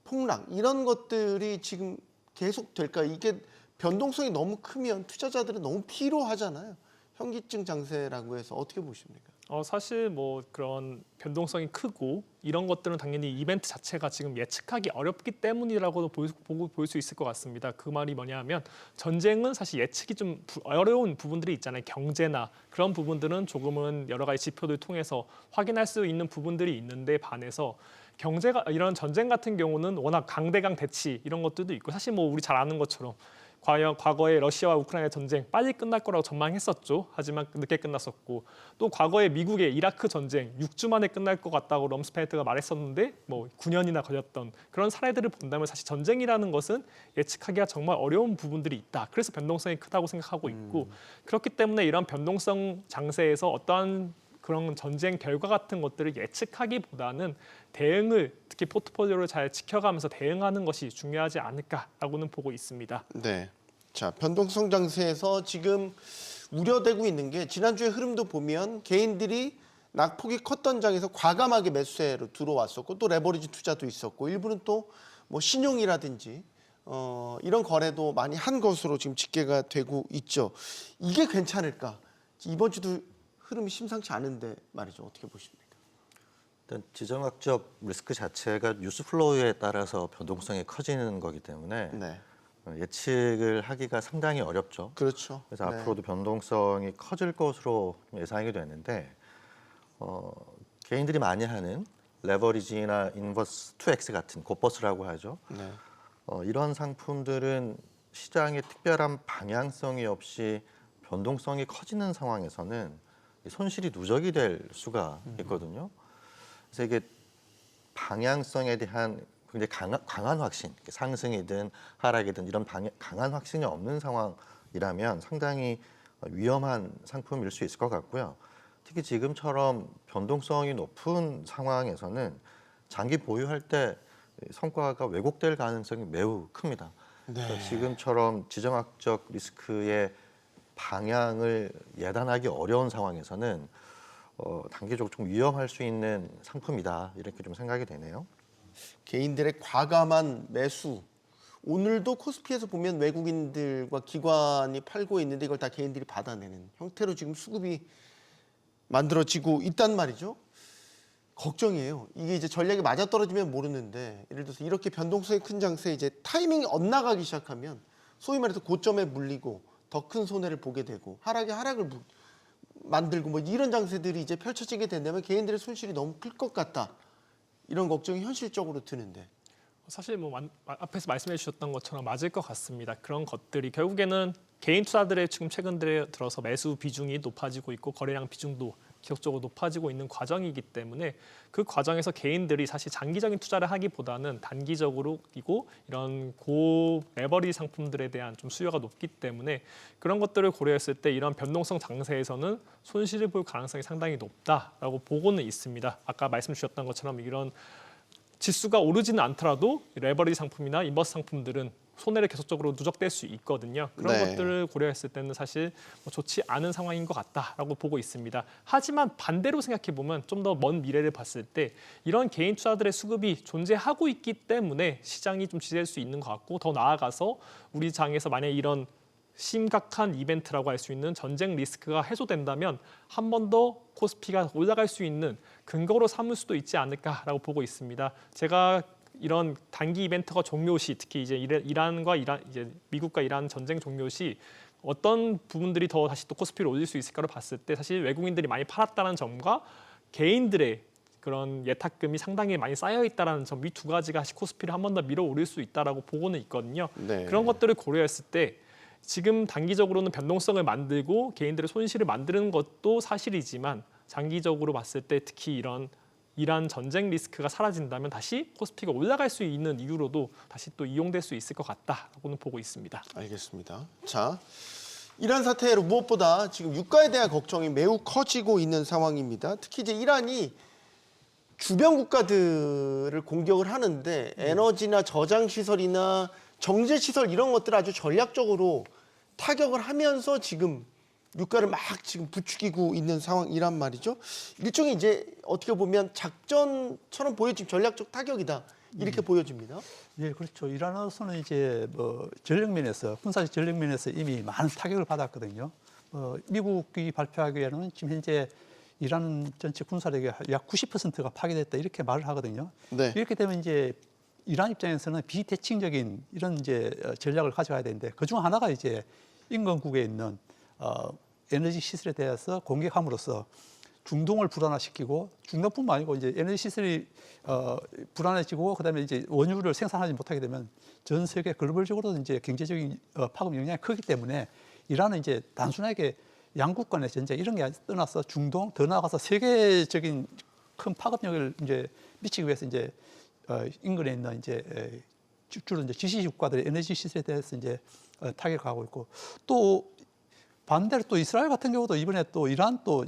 폭락, 이런 것들이 지금 계속 될까? 이게 변동성이 너무 크면 투자자들은 너무 피로하잖아요. 현기증 장세라고 해서 어떻게 보십니까? 사실 뭐 그런 변동성이 크고 이런 것들은 당연히 이벤트 자체가 지금 예측하기 어렵기 때문이라고도 볼 수 있을 것 같습니다. 그 말이 뭐냐면, 전쟁은 사실 예측이 좀 어려운 부분들이 있잖아요. 경제나 그런 부분들은 조금은 여러 가지 지표들 통해서 확인할 수 있는 부분들이 있는데 반해서 경제가, 이런 전쟁 같은 경우는 워낙 강대강 대치 이런 것들도 있고, 사실 뭐 우리 잘 아는 것처럼 과거에 러시아와 우크라이나 전쟁 빨리 끝날 거라고 전망했었죠. 하지만 늦게 끝났었고, 또 과거에 미국의 이라크 전쟁 6주 만에 끝날 것 같다고 럼스펠트가 말했었는데 뭐 9년이나 걸렸던 그런 사례들을 본다면, 사실 전쟁이라는 것은 예측하기가 정말 어려운 부분들이 있다. 그래서 변동성이 크다고 생각하고 있고, 그렇기 때문에 이런 변동성 장세에서 어떠한 그런 전쟁 결과 같은 것들을 예측하기보다는 대응을, 특히 포트폴리오를 잘 지켜가면서 대응하는 것이 중요하지 않을까라고는 보고 있습니다. 네. 자, 변동성 장세에서 지금 우려되고 있는 게, 지난주의 흐름도 보면 개인들이 낙폭이 컸던 장에서 과감하게 매수세로 들어왔었고, 또 레버리지 투자도 있었고, 일부는 또 뭐 신용이라든지 이런 거래도 많이 한 것으로 지금 집계가 되고 있죠. 이게 괜찮을까? 이번 주도 흐름이 심상치 않은데 말이죠. 어떻게 보십니까? 일단 지정학적 리스크 자체가 뉴스 플로우에 따라서 변동성이 커지는 거기 때문에 네. 예측을 하기가 상당히 어렵죠. 그렇죠. 그래서 네. 앞으로도 변동성이 커질 것으로 예상이 되는데, 개인들이 많이 하는 레버리지나 인버스 2X 같은 곧버스라고 하죠. 네. 이런 상품들은 시장에 특별한 방향성이 없이 변동성이 커지는 상황에서는 손실이 누적이 될 수가 있거든요. 그래서 이게 방향성에 대한 굉장히 강한 확신, 상승이든 하락이든 이런 강한 확신이 없는 상황이라면 상당히 위험한 상품일 수 있을 것 같고요. 특히 지금처럼 변동성이 높은 상황에서는 장기 보유할 때 성과가 왜곡될 가능성이 매우 큽니다. 그래서 지금처럼 지정학적 리스크의 방향을 예단하기 어려운 상황에서는 단기적으로 좀 위험할 수 있는 상품이다, 이렇게 좀 생각이 되네요. 개인들의 과감한 매수. 오늘도 코스피에서 보면 외국인들과 기관이 팔고 있는데 이걸 다 개인들이 받아내는 형태로 지금 수급이 만들어지고 있단 말이죠. 걱정이에요. 이게 이제 전략이 맞아떨어지면 모르는데, 예를 들어서 이렇게 변동성이 큰 장세에 이제 타이밍이 엇나가기 시작하면 소위 말해서 고점에 물리고 더 큰 손해를 보게 되고 하락에 하락을 만들고 뭐 이런 장세들이 이제 펼쳐지게 된다면 개인들의 손실이 너무 클 것 같다. 이런 걱정이 현실적으로 드는데. 사실 뭐 앞에서 말씀해 주셨던 것처럼 맞을 것 같습니다. 그런 것들이 결국에는 개인 투자들의 지금 최근 들어서 매수 비중이 높아지고 있고 거래량 비중도 지속적으로 높아지고 있는 과정이기 때문에 그 과정에서 개인들이 사실 장기적인 투자를 하기보다는 단기적으로이고 이런 고 레버리지 상품들에 대한 좀 수요가 높기 때문에 그런 것들을 고려했을 때 이런 변동성 장세에서는 손실을 볼 가능성이 상당히 높다라고 보고는 있습니다. 아까 말씀 주셨던 것처럼 이런 지수가 오르지는 않더라도 레버리지 상품이나 인버스 상품들은 손해를 계속적으로 누적될 수 있거든요. 그런 네. 것들을 고려했을 때는 사실 좋지 않은 상황인 것 같다라고 보고 있습니다. 하지만 반대로 생각해 보면 좀 더 먼 미래를 봤을 때 이런 개인 투자들의 수급이 존재하고 있기 때문에 시장이 좀 지지할 수 있는 것 같고 더 나아가서 우리 장에서 만약 이런 심각한 이벤트라고 할 수 있는 전쟁 리스크가 해소된다면 한 번 더 코스피가 올라갈 수 있는 근거로 삼을 수도 있지 않을까라고 보고 있습니다. 제가 이런 단기 이벤트가 종료 시, 특히 이제 이제 미국과 이란 전쟁 종료 시 어떤 부분들이 더 다시 또 코스피를 올릴 수 있을까를 봤을 때 사실 외국인들이 많이 팔았다는 점과 개인들의 그런 예탁금이 상당히 많이 쌓여 있다는 점 이 두 가지가 코스피를 한 번 더 밀어 올릴 수 있다라고 보고는 있거든요. 네. 그런 것들을 고려했을 때 지금 단기적으로는 변동성을 만들고 개인들의 손실을 만드는 것도 사실이지만 장기적으로 봤을 때 특히 이란 전쟁 리스크가 사라진다면 다시 코스피가 올라갈 수 있는 이유로도 다시 또 이용될 수 있을 것 같다라고는 보고 있습니다. 알겠습니다. 자, 이란 사태로 무엇보다 지금 유가에 대한 걱정이 매우 커지고 있는 상황입니다. 특히 이제 이란이 주변 국가들을 공격을 하는데 에너지나 저장 시설이나 정제 시설 이런 것들 아주 전략적으로 타격을 하면서 지금 유가를 막 지금 부추기고 있는 상황이란 말이죠. 일종의 이제 어떻게 보면 작전처럼 보여지는 전략적 타격이다 이렇게 보여집니다. 예, 그렇죠. 이란으로서는 이제 뭐 전력 면에서 군사적 전력 면에서 이미 많은 타격을 받았거든요. 미국이 발표하기에는 지금 현재 이란 전체 군사력의 약 90%가 파괴됐다 이렇게 말을 하거든요. 네. 이렇게 되면 이제 이란 입장에서는 비대칭적인 이런 이제 전략을 가져가야 되는데 그중 하나가 이제 인근국에 있는 에너지 시설에 대해서 공격함으로써 중동을 불안화시키고 중동뿐만 아니고 이제 에너지 시설이 불안해지고 그다음에 이제 원유를 생산하지 못하게 되면 전 세계 글로벌적으로 이제 경제적인 파급 영향이 크기 때문에 이란은 이제 단순하게 양국 간의 전쟁 이런 게 떠나서 중동 더 나아가서 세계적인 큰 파급력을 이제 미치기 위해서 이제 인근에 있는 이제 주로 이제 지시 국가들의 에너지 시설에 대해서 이제 타격하고 있고 또 반대로 또 이스라엘 같은 경우도 이번에 또 이란 또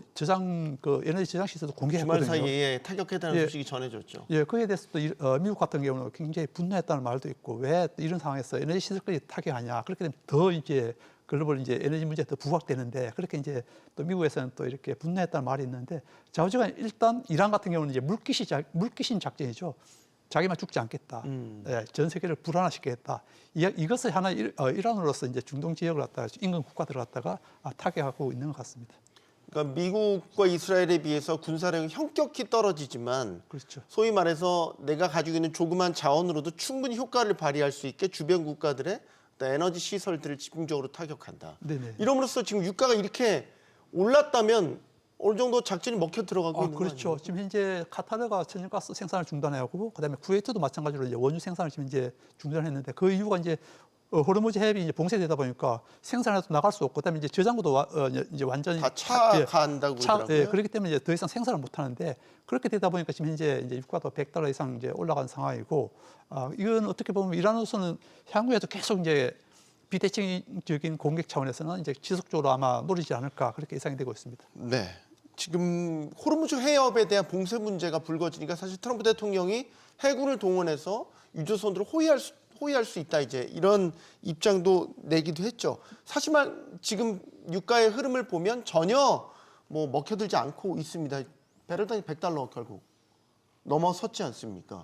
에너지 저장 시설도 공개했거든요. 주말 사이에 타격했다는 예. 소식이 전해졌죠. 예, 그에 대해서 또 미국 같은 경우는 굉장히 분노했다는 말도 있고 왜 이런 상황에서 에너지 시설까지 타격하냐 그렇게 되면 더 이제 글로벌 이제 에너지 문제가 더 부각되는데 그렇게 이제 또 미국에서는 또 이렇게 분노했다는 말이 있는데 좌우지간 일단 이란 같은 경우는 이제 물귀신 작전이죠. 자기만 죽지 않겠다. 예, 전 세계를 불안화시키겠다. 이것을 하나 일환으로서 이제 중동 지역을 갖다가 인근 국가들을 갖다가 타격하고 있는 것 같습니다. 그러니까 미국과 이스라엘에 비해서 군사력이 현격히 떨어지지만 그렇죠. 소위 말해서 내가 가지고 있는 조그만 자원으로도 충분히 효과를 발휘할 수 있게 주변 국가들의 어떤 에너지 시설들을 집중적으로 타격한다. 네네. 이러므로써 지금 유가가 이렇게 올랐다면 어느 정도 작전이 먹혀 들어가고 있는 그렇죠. 거 아니에요? 지금 현재 카타르가 천연가스 생산을 중단하고 그다음에 쿠웨이트도 마찬가지로 이제 원유 생산을 지금 이제 중단했는데 그 이유가 이제 호르무즈 해협이 이제 봉쇄되다 보니까 생산해도 나갈 수 없고 그다음에 이제 저장고도 이제 완전히 다 차간다고 그러더라고요. 예, 그렇기 때문에 이제 더 이상 생산을 못 하는데 그렇게 되다 보니까 지금 현재 이제 유가도 $100 이상 이제 올라간 상황이고 이건 어떻게 보면 이란으로서는 향후에도 계속 이제 비대칭적인 공격 차원에서는 이제 지속적으로 아마 노리지 않을까 그렇게 예상이 되고 있습니다. 네. 지금 호르무즈 해협에 대한 봉쇄 문제가 불거지니까 사실 트럼프 대통령이 해군을 동원해서 유조선들을 호위할 수 있다 이제 이런 입장도 내기도 했죠. 사실만 지금 유가의 흐름을 보면 전혀 뭐 먹혀들지 않고 있습니다. 배럴당이 $100 결국 넘어섰지 않습니까?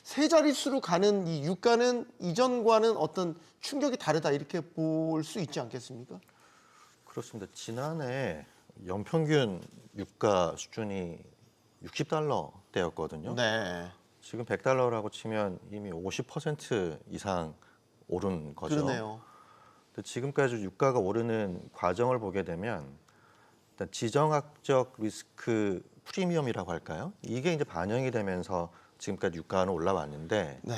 세 자릿수로 가는 이 유가는 이전과는 어떤 충격이 다르다 이렇게 볼 수 있지 않겠습니까? 그렇습니다. 지난해 연평균 유가 수준이 $60대였거든요. 네. 지금 $100라고 치면 이미 50% 이상 오른 거죠. 그러네요. 근데 지금까지 유가가 오르는 과정을 보게 되면 일단 지정학적 리스크 프리미엄이라고 할까요? 이게 이제 반영이 되면서 지금까지 유가는 올라왔는데 네.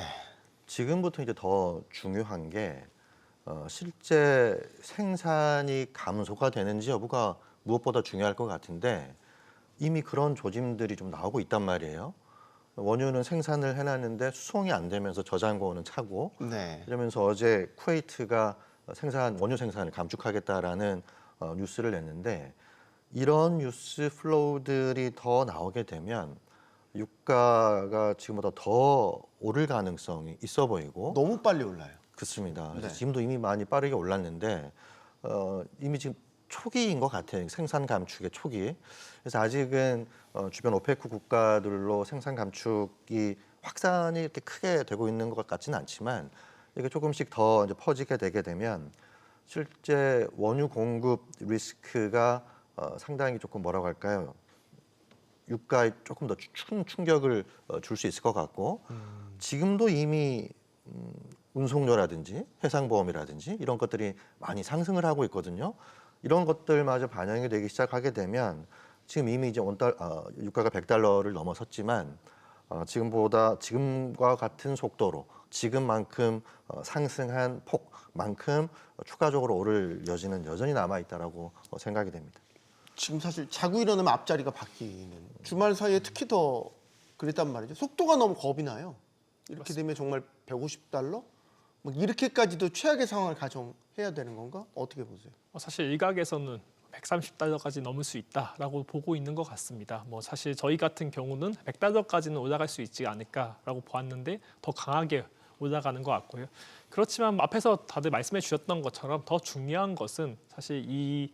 지금부터 이제 더 중요한 게 실제 생산이 감소가 되는지 여부가 무엇보다 중요할 것 같은데 이미 그런 조짐들이 좀 나오고 있단 말이에요. 원유는 생산을 해놨는데 수송이 안 되면서 저장고는 차고 네. 이러면서 어제 쿠웨이트가 원유 생산을 감축하겠다라는 뉴스를 냈는데 이런 뉴스 플로우들이 더 나오게 되면 유가가 지금보다 더 오를 가능성이 있어 보이고 너무 빨리 올라요. 그렇습니다. 그래서 네. 지금도 이미 많이 빠르게 올랐는데 이미 지금 초기인 것 같아요. 생산 감축의 초기. 그래서 아직은 주변 오페크 국가들로 생산 감축이 확산이 이렇게 크게 되고 있는 것 같지는 않지만 이게 조금씩 더 이제 퍼지게 되게 되면 실제 원유 공급 리스크가 상당히 조금 뭐라고 할까요? 유가에 조금 더 충격을 줄 수 있을 것 같고 지금도 이미 운송료라든지 해상보험이라든지 이런 것들이 많이 상승을 하고 있거든요. 이런 것들마저 반영이 되기 시작하게 되면 지금 이미 이제 유가가 $100를 넘어섰지만 지금과 같은 속도로 지금만큼 상승한 폭만큼 추가적으로 오를 여지는 여전히 남아 있다라고 생각이 됩니다. 지금 사실 자고 일어나면 앞자리가 바뀌는 주말 사이에 특히 더 그랬단 말이죠. 속도가 너무 겁이 나요. 이렇게 되면 정말 $150? 뭐 이렇게까지도 최악의 상황을 가정해야 되는 건가? 어떻게 보세요? 사실 일각에서는 $130까지 넘을 수 있다라고 보고 있는 것 같습니다. 뭐 사실 저희 같은 경우는 $100까지는 올라갈 수 있지 않을까라고 보았는데 더 강하게 올라가는 것 같고요. 그렇지만 앞에서 다들 말씀해 주셨던 것처럼 더 중요한 것은 사실 이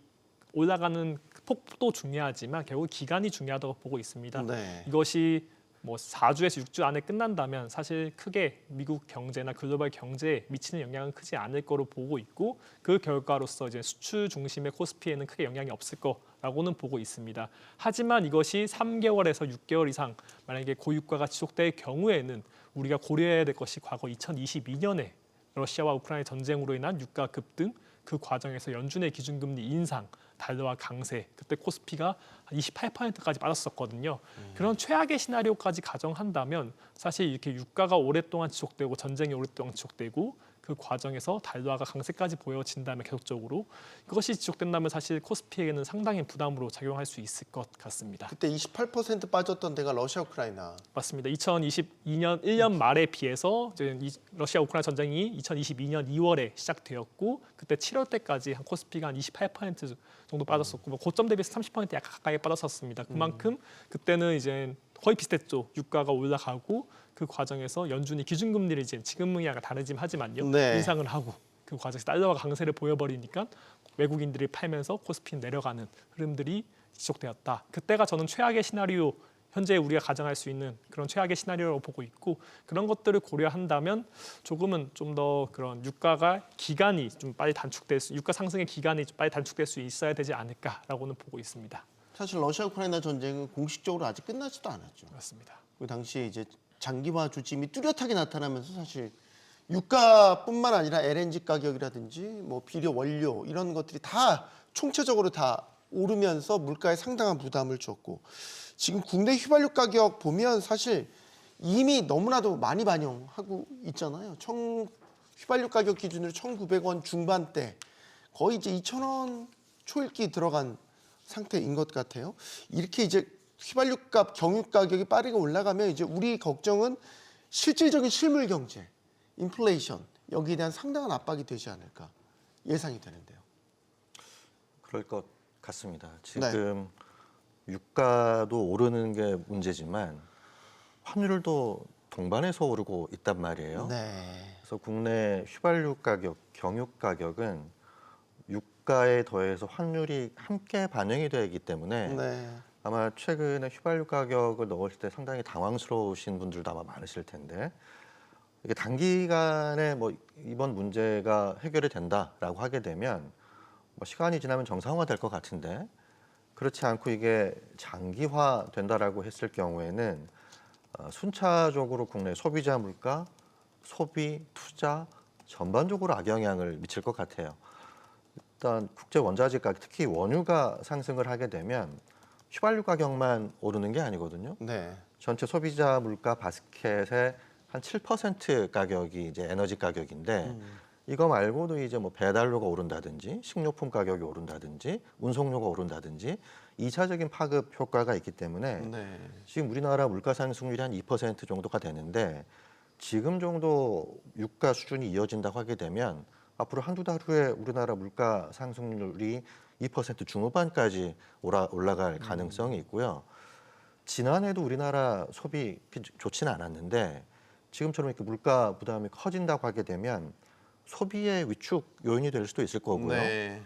올라가는 폭도 중요하지만 결국 기간이 중요하다고 보고 있습니다. 네. 이것이 뭐 4주에서 6주 안에 끝난다면 사실 크게 미국 경제나 글로벌 경제에 미치는 영향은 크지 않을 거로 보고 있고 그 결과로서 이제 수출 중심의 코스피에는 크게 영향이 없을 거라고는 보고 있습니다. 하지만 이것이 3개월에서 6개월 이상 만약에 고유가가 지속될 경우에는 우리가 고려해야 될 것이 과거 2022년에 러시아와 우크라이나 전쟁으로 인한 유가 급등 그 과정에서 연준의 기준금리 인상, 달러화 강세, 그때 코스피가 한 28%까지 빠졌었거든요. 그런 최악의 시나리오까지 가정한다면 사실 이렇게 유가가 오랫동안 지속되고 전쟁이 오랫동안 지속되고 그 과정에서 달러화가 강세까지 보여진다면 계속적으로 그것이 지속된다면 사실 코스피에게는 상당히 부담으로 작용할 수 있을 것 같습니다. 그때 28% 빠졌던 데가 러시아 우크라이나. 맞습니다. 2022년 1년 말에 비해서 이제 러시아 우크라이나 전쟁이 2022년 2월에 시작되었고 그때 7월 때까지 한 코스피가 한 28% 정도 빠졌었고 뭐 고점 대비해서 30% 약간 가까이 빠졌었습니다. 그만큼 그때는 이제 거의 비슷했죠. 유가가 올라가고 그 과정에서 연준이 기준금리를 이제 지금은 약간 다르긴 하지만요. 네. 인상을 하고 그 과정에서 달러가 강세를 보여버리니까 외국인들이 팔면서 코스피 내려가는 흐름들이 지속되었다. 그때가 저는 최악의 시나리오 현재 우리가 가정할 수 있는 그런 최악의 시나리오라고 보고 있고 그런 것들을 고려한다면 조금은 좀 더 그런 유가가 기간이 좀 빨리 단축될 수 유가 상승의 기간이 좀 빨리 단축될 수 있어야 되지 않을까라고는 보고 있습니다. 사실 러시아 우크라이나 전쟁은 공식적으로 아직 끝나지도 않았죠. 그렇습니다. 그 당시에 이제 장기화 조짐이 뚜렷하게 나타나면서 사실 유가뿐만 아니라 LNG 가격이라든지 뭐 비료 원료 이런 것들이 다 총체적으로 다 오르면서 물가에 상당한 부담을 줬고 지금 국내 휘발유 가격 보면 사실 이미 너무나도 많이 반영하고 있잖아요. 휘발유 가격 기준으로 1,900원 중반대 거의 이제 2,000원 초읽기 들어간 상태인 것 같아요. 이렇게 이제 휘발유값, 경유 가격이 빠르게 올라가면 이제 우리 걱정은 실질적인 실물 경제, 인플레이션 여기에 대한 상당한 압박이 되지 않을까 예상이 되는데요. 그럴 것 같습니다. 지금 유가도 오르는 게 문제지만 환율도 동반해서 오르고 있단 말이에요. 네. 그래서 국내 휘발유 가격, 경유 가격은 유가에 더해서 환율이 함께 반영이 되기 때문에 네. 아마 최근에 휘발유 가격을 넣었을 때 상당히 당황스러우신 분들도 아마 많으실 텐데 이게 단기간에 뭐 이번 문제가 해결이 된다라고 하게 되면 뭐 시간이 지나면 정상화 될 것 같은데 그렇지 않고 이게 장기화 된다라고 했을 경우에는 순차적으로 국내 소비자 물가, 소비, 투자 전반적으로 악영향을 미칠 것 같아요. 일단 국제 원자재 가격, 특히 원유가 상승을 하게 되면 휘발유 가격만 오르는 게 아니거든요. 네. 전체 소비자 물가 바스켓의 한 7% 가격이 이제 에너지 가격인데 이거 말고도 이제 뭐 배달료가 오른다든지 식료품 가격이 오른다든지 운송료가 오른다든지 2차적인 파급 효과가 있기 때문에 네. 지금 우리나라 물가 상승률이 한 2% 정도가 되는데 지금 정도 유가 수준이 이어진다고 하게 되면 앞으로 한두 달 후에 우리나라 물가 상승률이 2% 중후반까지 올라갈 가능성이 있고요. 지난해도 우리나라 소비 좋지는 않았는데 지금처럼 이렇게 물가 부담이 커진다고 하게 되면 소비의 위축 요인이 될 수도 있을 거고요. 네.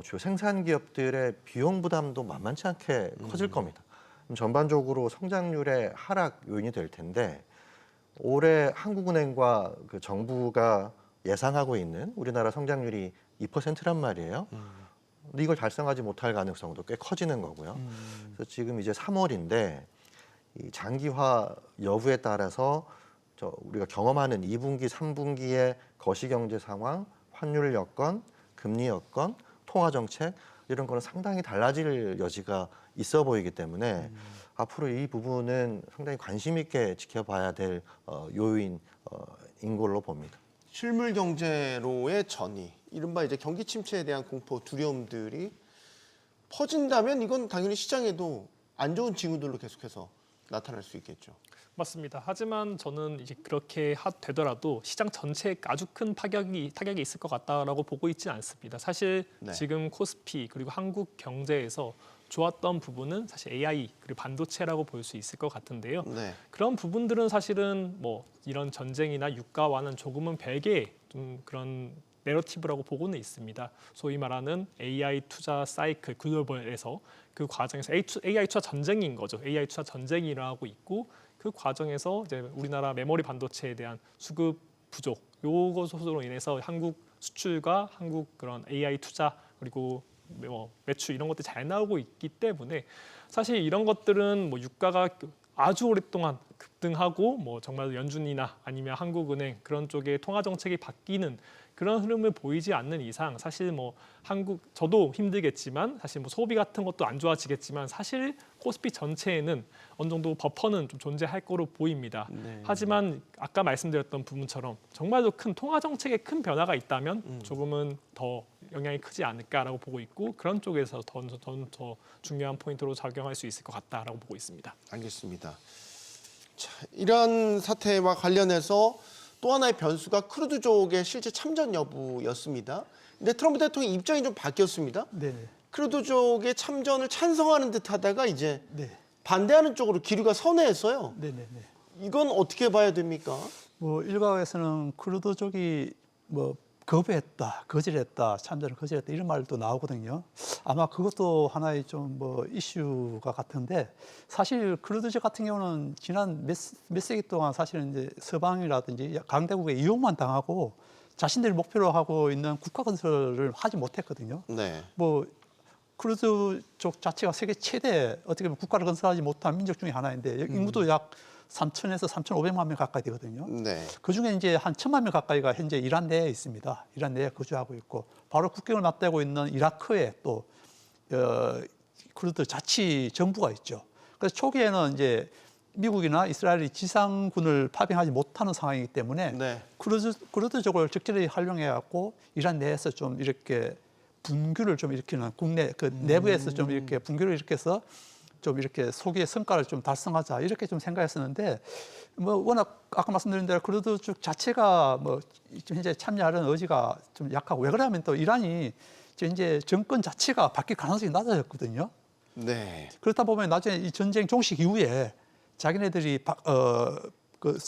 주요 생산 기업들의 비용 부담도 만만치 않게 커질 겁니다. 전반적으로 성장률의 하락 요인이 될 텐데 올해 한국은행과 그 정부가 예상하고 있는 우리나라 성장률이 2%란 말이에요. 근데 이걸 달성하지 못할 가능성도 꽤 커지는 거고요. 그래서 지금 이제 3월인데 이 장기화 여부에 따라서 우리가 경험하는 2분기, 3분기의 거시경제 상황, 환율 여건, 금리 여건, 통화 정책 이런 거는 상당히 달라질 여지가 있어 보이기 때문에 앞으로 이 부분은 상당히 관심 있게 지켜봐야 될 요인인 걸로 봅니다. 실물 경제로의 전이, 이른바 이제 경기 침체에 대한 공포, 두려움들이 퍼진다면 이건 당연히 시장에도 안 좋은 징후들로 계속해서 나타날 수 있겠죠. 맞습니다. 하지만 저는 이제 그렇게 되더라도 시장 전체에 아주 큰 타격이 있을 것 같다라고 보고 있지는 않습니다. 사실 네. 지금 코스피 그리고 한국 경제에서 좋았던 부분은 사실 AI 그리고 반도체라고 볼 수 있을 것 같은데요. 네. 그런 부분들은 사실은 뭐 이런 전쟁이나 유가와는 조금은 별개의 좀 그런 내러티브라고 보고는 있습니다. 소위 말하는 AI 투자 사이클 글로벌에서 그 과정에서 AI 투자 전쟁인 거죠. AI 투자 전쟁이 일어나고 있고 그 과정에서 이제 우리나라 메모리 반도체에 대한 수급 부족 요것으로 인해서 한국 수출과 한국 그런 AI 투자 그리고 매출 이런 것들이 잘 나오고 있기 때문에 사실 이런 것들은 뭐 유가가 아주 오랫동안 급등하고 뭐 정말 연준이나 아니면 한국은행 그런 쪽의 통화 정책이 바뀌는 그런 흐름을 보이지 않는 이상 사실 뭐 저도 힘들겠지만 사실 뭐 소비 같은 것도 안 좋아지겠지만 사실 코스피 전체에는 어느 정도 버퍼는 좀 존재할 거로 보입니다. 네. 하지만 아까 말씀드렸던 부분처럼 정말로 큰 통화 정책에 큰 변화가 있다면 조금은 더 영향이 크지 않을까라고 보고 있고 그런 쪽에서 더 중요한 포인트로 작용할 수 있을 것 같다라고 보고 있습니다. 알겠습니다. 자, 이런 사태와 관련해서 또 하나의 변수가 크루드족의 실제 참전 여부였습니다. 근데 트럼프 대통령 입장이 좀 바뀌었습니다. 네. 크루드족의 참전을 찬성하는 듯하다가 이제 네. 반대하는 쪽으로 기류가 선회했어요. 네. 네. 네. 이건 어떻게 봐야 됩니까? 뭐 일각에서는 크루드족이 뭐 거부했다, 거절했다, 참전을 거절했다 이런 말도 나오거든요. 아마 그것도 하나의 좀 뭐 이슈가 같은데 사실 크루드족 같은 경우는 지난 몇 세기 동안 사실은 이제 서방이라든지 강대국의 이용만 당하고 자신들이 목표로 하고 있는 국가 건설을 하지 못했거든요. 네. 뭐 크루드족 자체가 세계 최대 어떻게 보면 국가를 건설하지 못한 민족 중에 하나인데 인구도 약 3,000에서 3,500만 명 가까이 되거든요. 네. 그중에 이제 한 1,000만 명 가까이가 현재 이란 내에 있습니다. 이란 내에 거주하고 있고 바로 국경을 맞대고 있는 이라크에 또 크루드 자치 정부가 있죠. 그래서 초기에는 이제 미국이나 이스라엘이 지상군을 파병하지 못하는 상황이기 때문에 네. 크루드족을 적절히 활용해 갖고 이란 내에서 좀 이렇게 분규를 좀 일으키는 국내 그 내부에서 좀 이렇게 분규를 일으켜서 좀 이렇게 소기의 성과를 좀 달성하자 이렇게 좀 생각했었는데 뭐 워낙 아까 말씀드린 대로 크루드족 자체가 뭐 현재 참여하려는 의지가 좀 약하고 왜 그러냐면 또 이란이 이제 정권 자체가 바뀔 가능성이 낮아졌거든요. 네. 그렇다 보면 나중에 이 전쟁 종식 이후에 자기네들이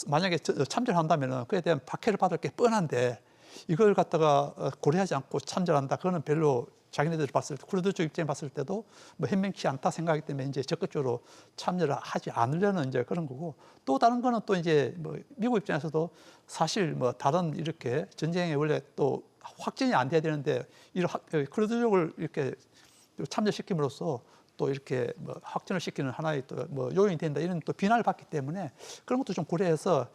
만약에 참전한다면은 그에 대한 박해를 받을 게 뻔한데 이걸 갖다가 고려하지 않고 참전한다. 그거는 별로 자기네들이 봤을 때 크루드족 입장에 봤을 때도 뭐 현명치 않다 생각하기 때문에 이제 적극적으로 참여를 하지 않으려는 이제 그런 거고 또 다른 거는 또 이제 뭐 미국 입장에서도 사실 뭐 다른 이렇게 전쟁에 원래 또 확전이 안 돼야 되는데 이런 크루드족을 이렇게 참여시킴으로써 또 이렇게 뭐 확전을 시키는 하나의 또 뭐 요인이 된다 이런 또 비난을 받기 때문에 그런 것도 좀 고려해서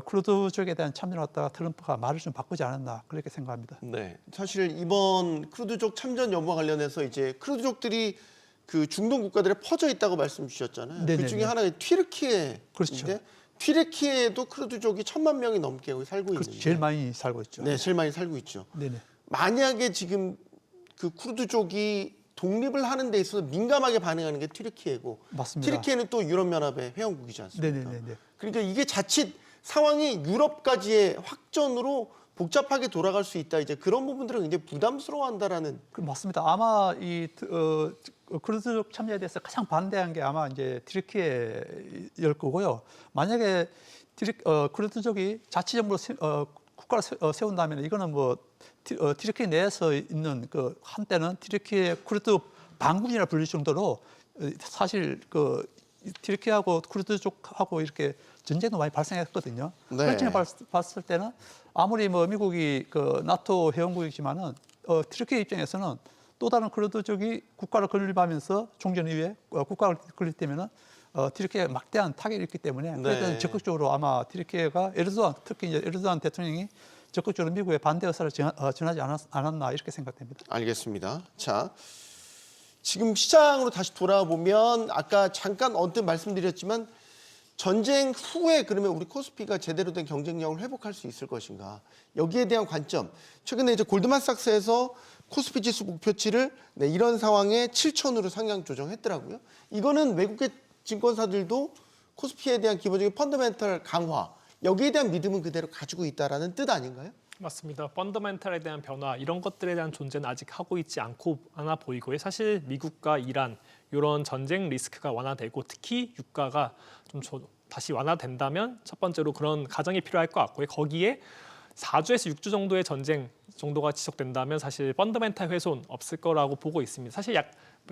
크루드족에 대한 참여를 갖다가 트럼프가 말을 좀 바꾸지 않았나 그렇게 생각합니다. 네. 사실 이번 크루드족 참전 여부와 관련해서 이제 크루드족들이 그 중동 국가들에 퍼져 있다고 말씀 주셨잖아요. 네네네. 그 중에 하나가 튀르키예인데 그렇죠. 튀르키예도 크루드족이 1,000만 명이 넘게 거기 살고 있는데 제일 많이 살고 있죠. 네, 제일 많이 살고 있죠. 네네. 만약에 지금 그 크루드족이 독립을 하는 데 있어서 민감하게 반응하는 게 튀르키예고 맞습니다. 튀르키예는 또 유럽연합의 회원국이지 않습니까? 네네네. 그러니까 이게 자칫 상황이 유럽까지의 확전으로 복잡하게 돌아갈 수 있다. 이제 그런 부분들은 굉장히 부담스러워한다라는. 맞습니다. 아마 이 크루드족 참여에 대해서 가장 반대한 게 아마 이제 튀르키예일 거고요. 만약에 크루드족이 자치적으로 국가를 세운다면 이거는 뭐 튀르키예 내에서 있는 그 한때는 튀르키예 쿠르드 반군이라 불릴 정도로 사실 그 튀르키예하고 쿠르드족하고 이렇게 전쟁도 많이 발생했거든요. 네. 그런 측면에서 봤을 때는 아무리 뭐 미국이 그 나토 회원국이지만은 튀르키예 입장에서는 또 다른 쿠르드족이 국가를 건립하면서 종전 이후에 국가를 건립되면은 튀르키예에 막대한 타격이 있기 때문에 그래서 네. 적극적으로 아마 튀르키예가 에르도안 특히 이제 에르도안 대통령이 적극적으로 미국의 반대 의사를 전하지 않았나 이렇게 생각됩니다. 알겠습니다. 자, 지금 시장으로 다시 돌아보면 아까 잠깐 언뜻 말씀드렸지만 전쟁 후에 그러면 우리 코스피가 제대로 된 경쟁력을 회복할 수 있을 것인가? 여기에 대한 관점. 최근에 이제 골드만삭스에서 코스피 지수 목표치를 이런 상황에 7,000으로 상향 조정했더라고요. 이거는 외국계 증권사들도 코스피에 대한 기본적인 펀더멘털 강화, 여기에 대한 믿음은 그대로 가지고 있다라는 뜻 아닌가요? 맞습니다. 펀더멘털에 대한 변화 이런 것들에 대한 존재는 아직 하고 있지 않아 보이고요. 사실 미국과 이란 이런 전쟁 리스크가 완화되고 특히 유가가 좀 다시 완화된다면 첫 번째로 그런 가정이 필요할 것 같고요. 거기에 4주에서 6주 정도의 전쟁 정도가 지속된다면 사실 펀더멘털 훼손 없을 거라고 보고 있습니다. 사실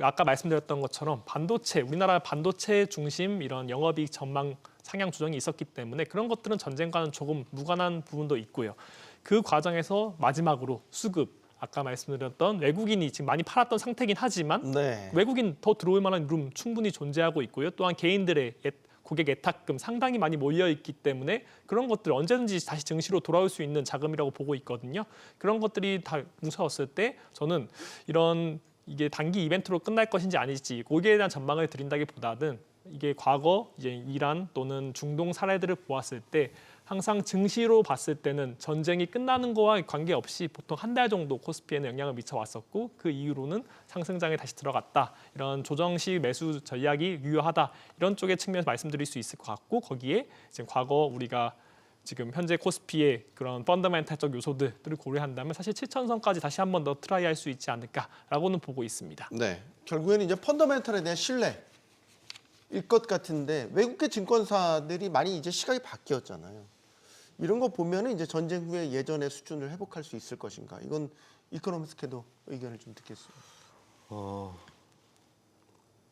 아까 말씀드렸던 것처럼 반도체, 우리나라 반도체 중심 이런 영업이익 전망 상향 조정이 있었기 때문에 그런 것들은 전쟁과는 조금 무관한 부분도 있고요. 그 과정에서 마지막으로 수급, 아까 말씀드렸던 외국인이 지금 많이 팔았던 상태긴 하지만 네. 외국인 더 들어올 만한 룸 충분히 존재하고 있고요. 또한 개인들의 고객 예탁금 상당히 많이 몰려 있기 때문에 그런 것들 언제든지 다시 증시로 돌아올 수 있는 자금이라고 보고 있거든요. 그런 것들이 다 뭉쳐졌을 때 저는 이게 단기 이벤트로 끝날 것인지 아닐지 거기에 대한 전망을 드린다기보다는 이게 과거 이제 이란 또는 중동 사례들을 보았을 때 항상 증시로 봤을 때는 전쟁이 끝나는 거와 관계없이 보통 한 달 정도 코스피에는 영향을 미쳐왔었고 그 이후로는 상승장에 다시 들어갔다. 이런 조정식 매수 전략이 유효하다. 이런 쪽의 측면에서 말씀드릴 수 있을 것 같고 거기에 지금 과거 우리가 지금 현재 코스피의 그런 펀더멘탈적 요소들을 고려한다면 사실 7,000선까지 다시 한 번 더 트라이할 수 있지 않을까라고는 보고 있습니다. 네. 결국에는 이제 펀더멘털에 대한 신뢰일 것 같은데 외국계 증권사들이 많이 이제 시각이 바뀌었잖아요. 이런 거 보면은 이제 전쟁 후에 예전의 수준을 회복할 수 있을 것인가? 이건 이코노미스트도 의견을 좀 듣겠습니다. 좀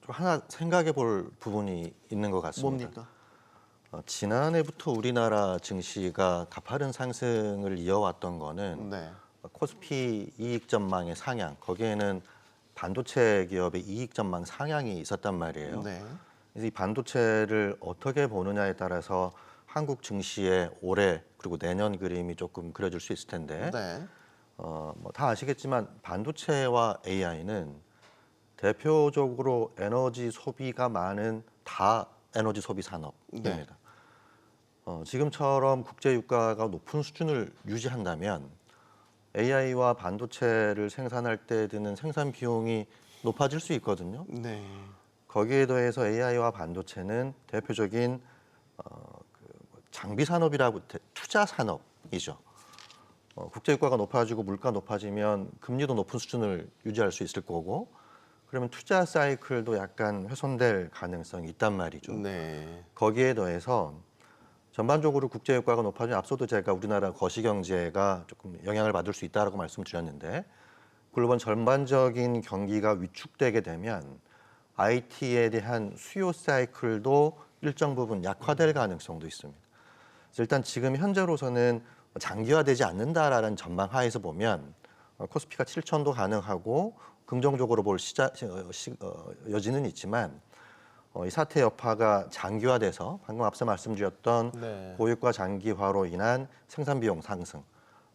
하나 생각해 볼 부분이 있는 것 같습니다. 뭡니까? 지난해부터 우리나라 증시가 가파른 상승을 이어왔던 거는 네. 코스피 이익 전망의 상향, 거기에는 반도체 기업의 이익 전망 상향이 있었단 말이에요. 네. 그래서 이 반도체를 어떻게 보느냐에 따라서 한국 증시의 올해 그리고 내년 그림이 조금 그려질 수 있을 텐데 네. 뭐 다 아시겠지만 반도체와 AI는 대표적으로 에너지 소비가 많은 다에너지 소비 산업입니다. 네. 지금처럼 국제 유가가 높은 수준을 유지한다면 AI와 반도체를 생산할 때 드는 생산 비용이 높아질 수 있거든요. 네. 거기에 더해서 AI와 반도체는 대표적인 장비 산업이라고 투자 산업이죠. 국제 유가가 높아지고 물가 높아지면 금리도 높은 수준을 유지할 수 있을 거고 그러면 투자 사이클도 약간 훼손될 가능성이 있단 말이죠. 네. 거기에 더해서 전반적으로 국제 유가가 높아지면 앞서도 제가 우리나라 거시 경제가 조금 영향을 받을 수 있다라고 말씀드렸는데 글로벌 전반적인 경기가 위축되게 되면 IT에 대한 수요 사이클도 일정 부분 약화될 가능성도 있습니다. 그래서 일단 지금 현재로서는 장기화되지 않는다라는 전망 하에서 보면 코스피가 7,000도 가능하고 긍정적으로 볼 여지는 있지만 이 사태 여파가 장기화돼서 방금 앞서 말씀드렸던 네. 고유가 장기화로 인한 생산 비용 상승,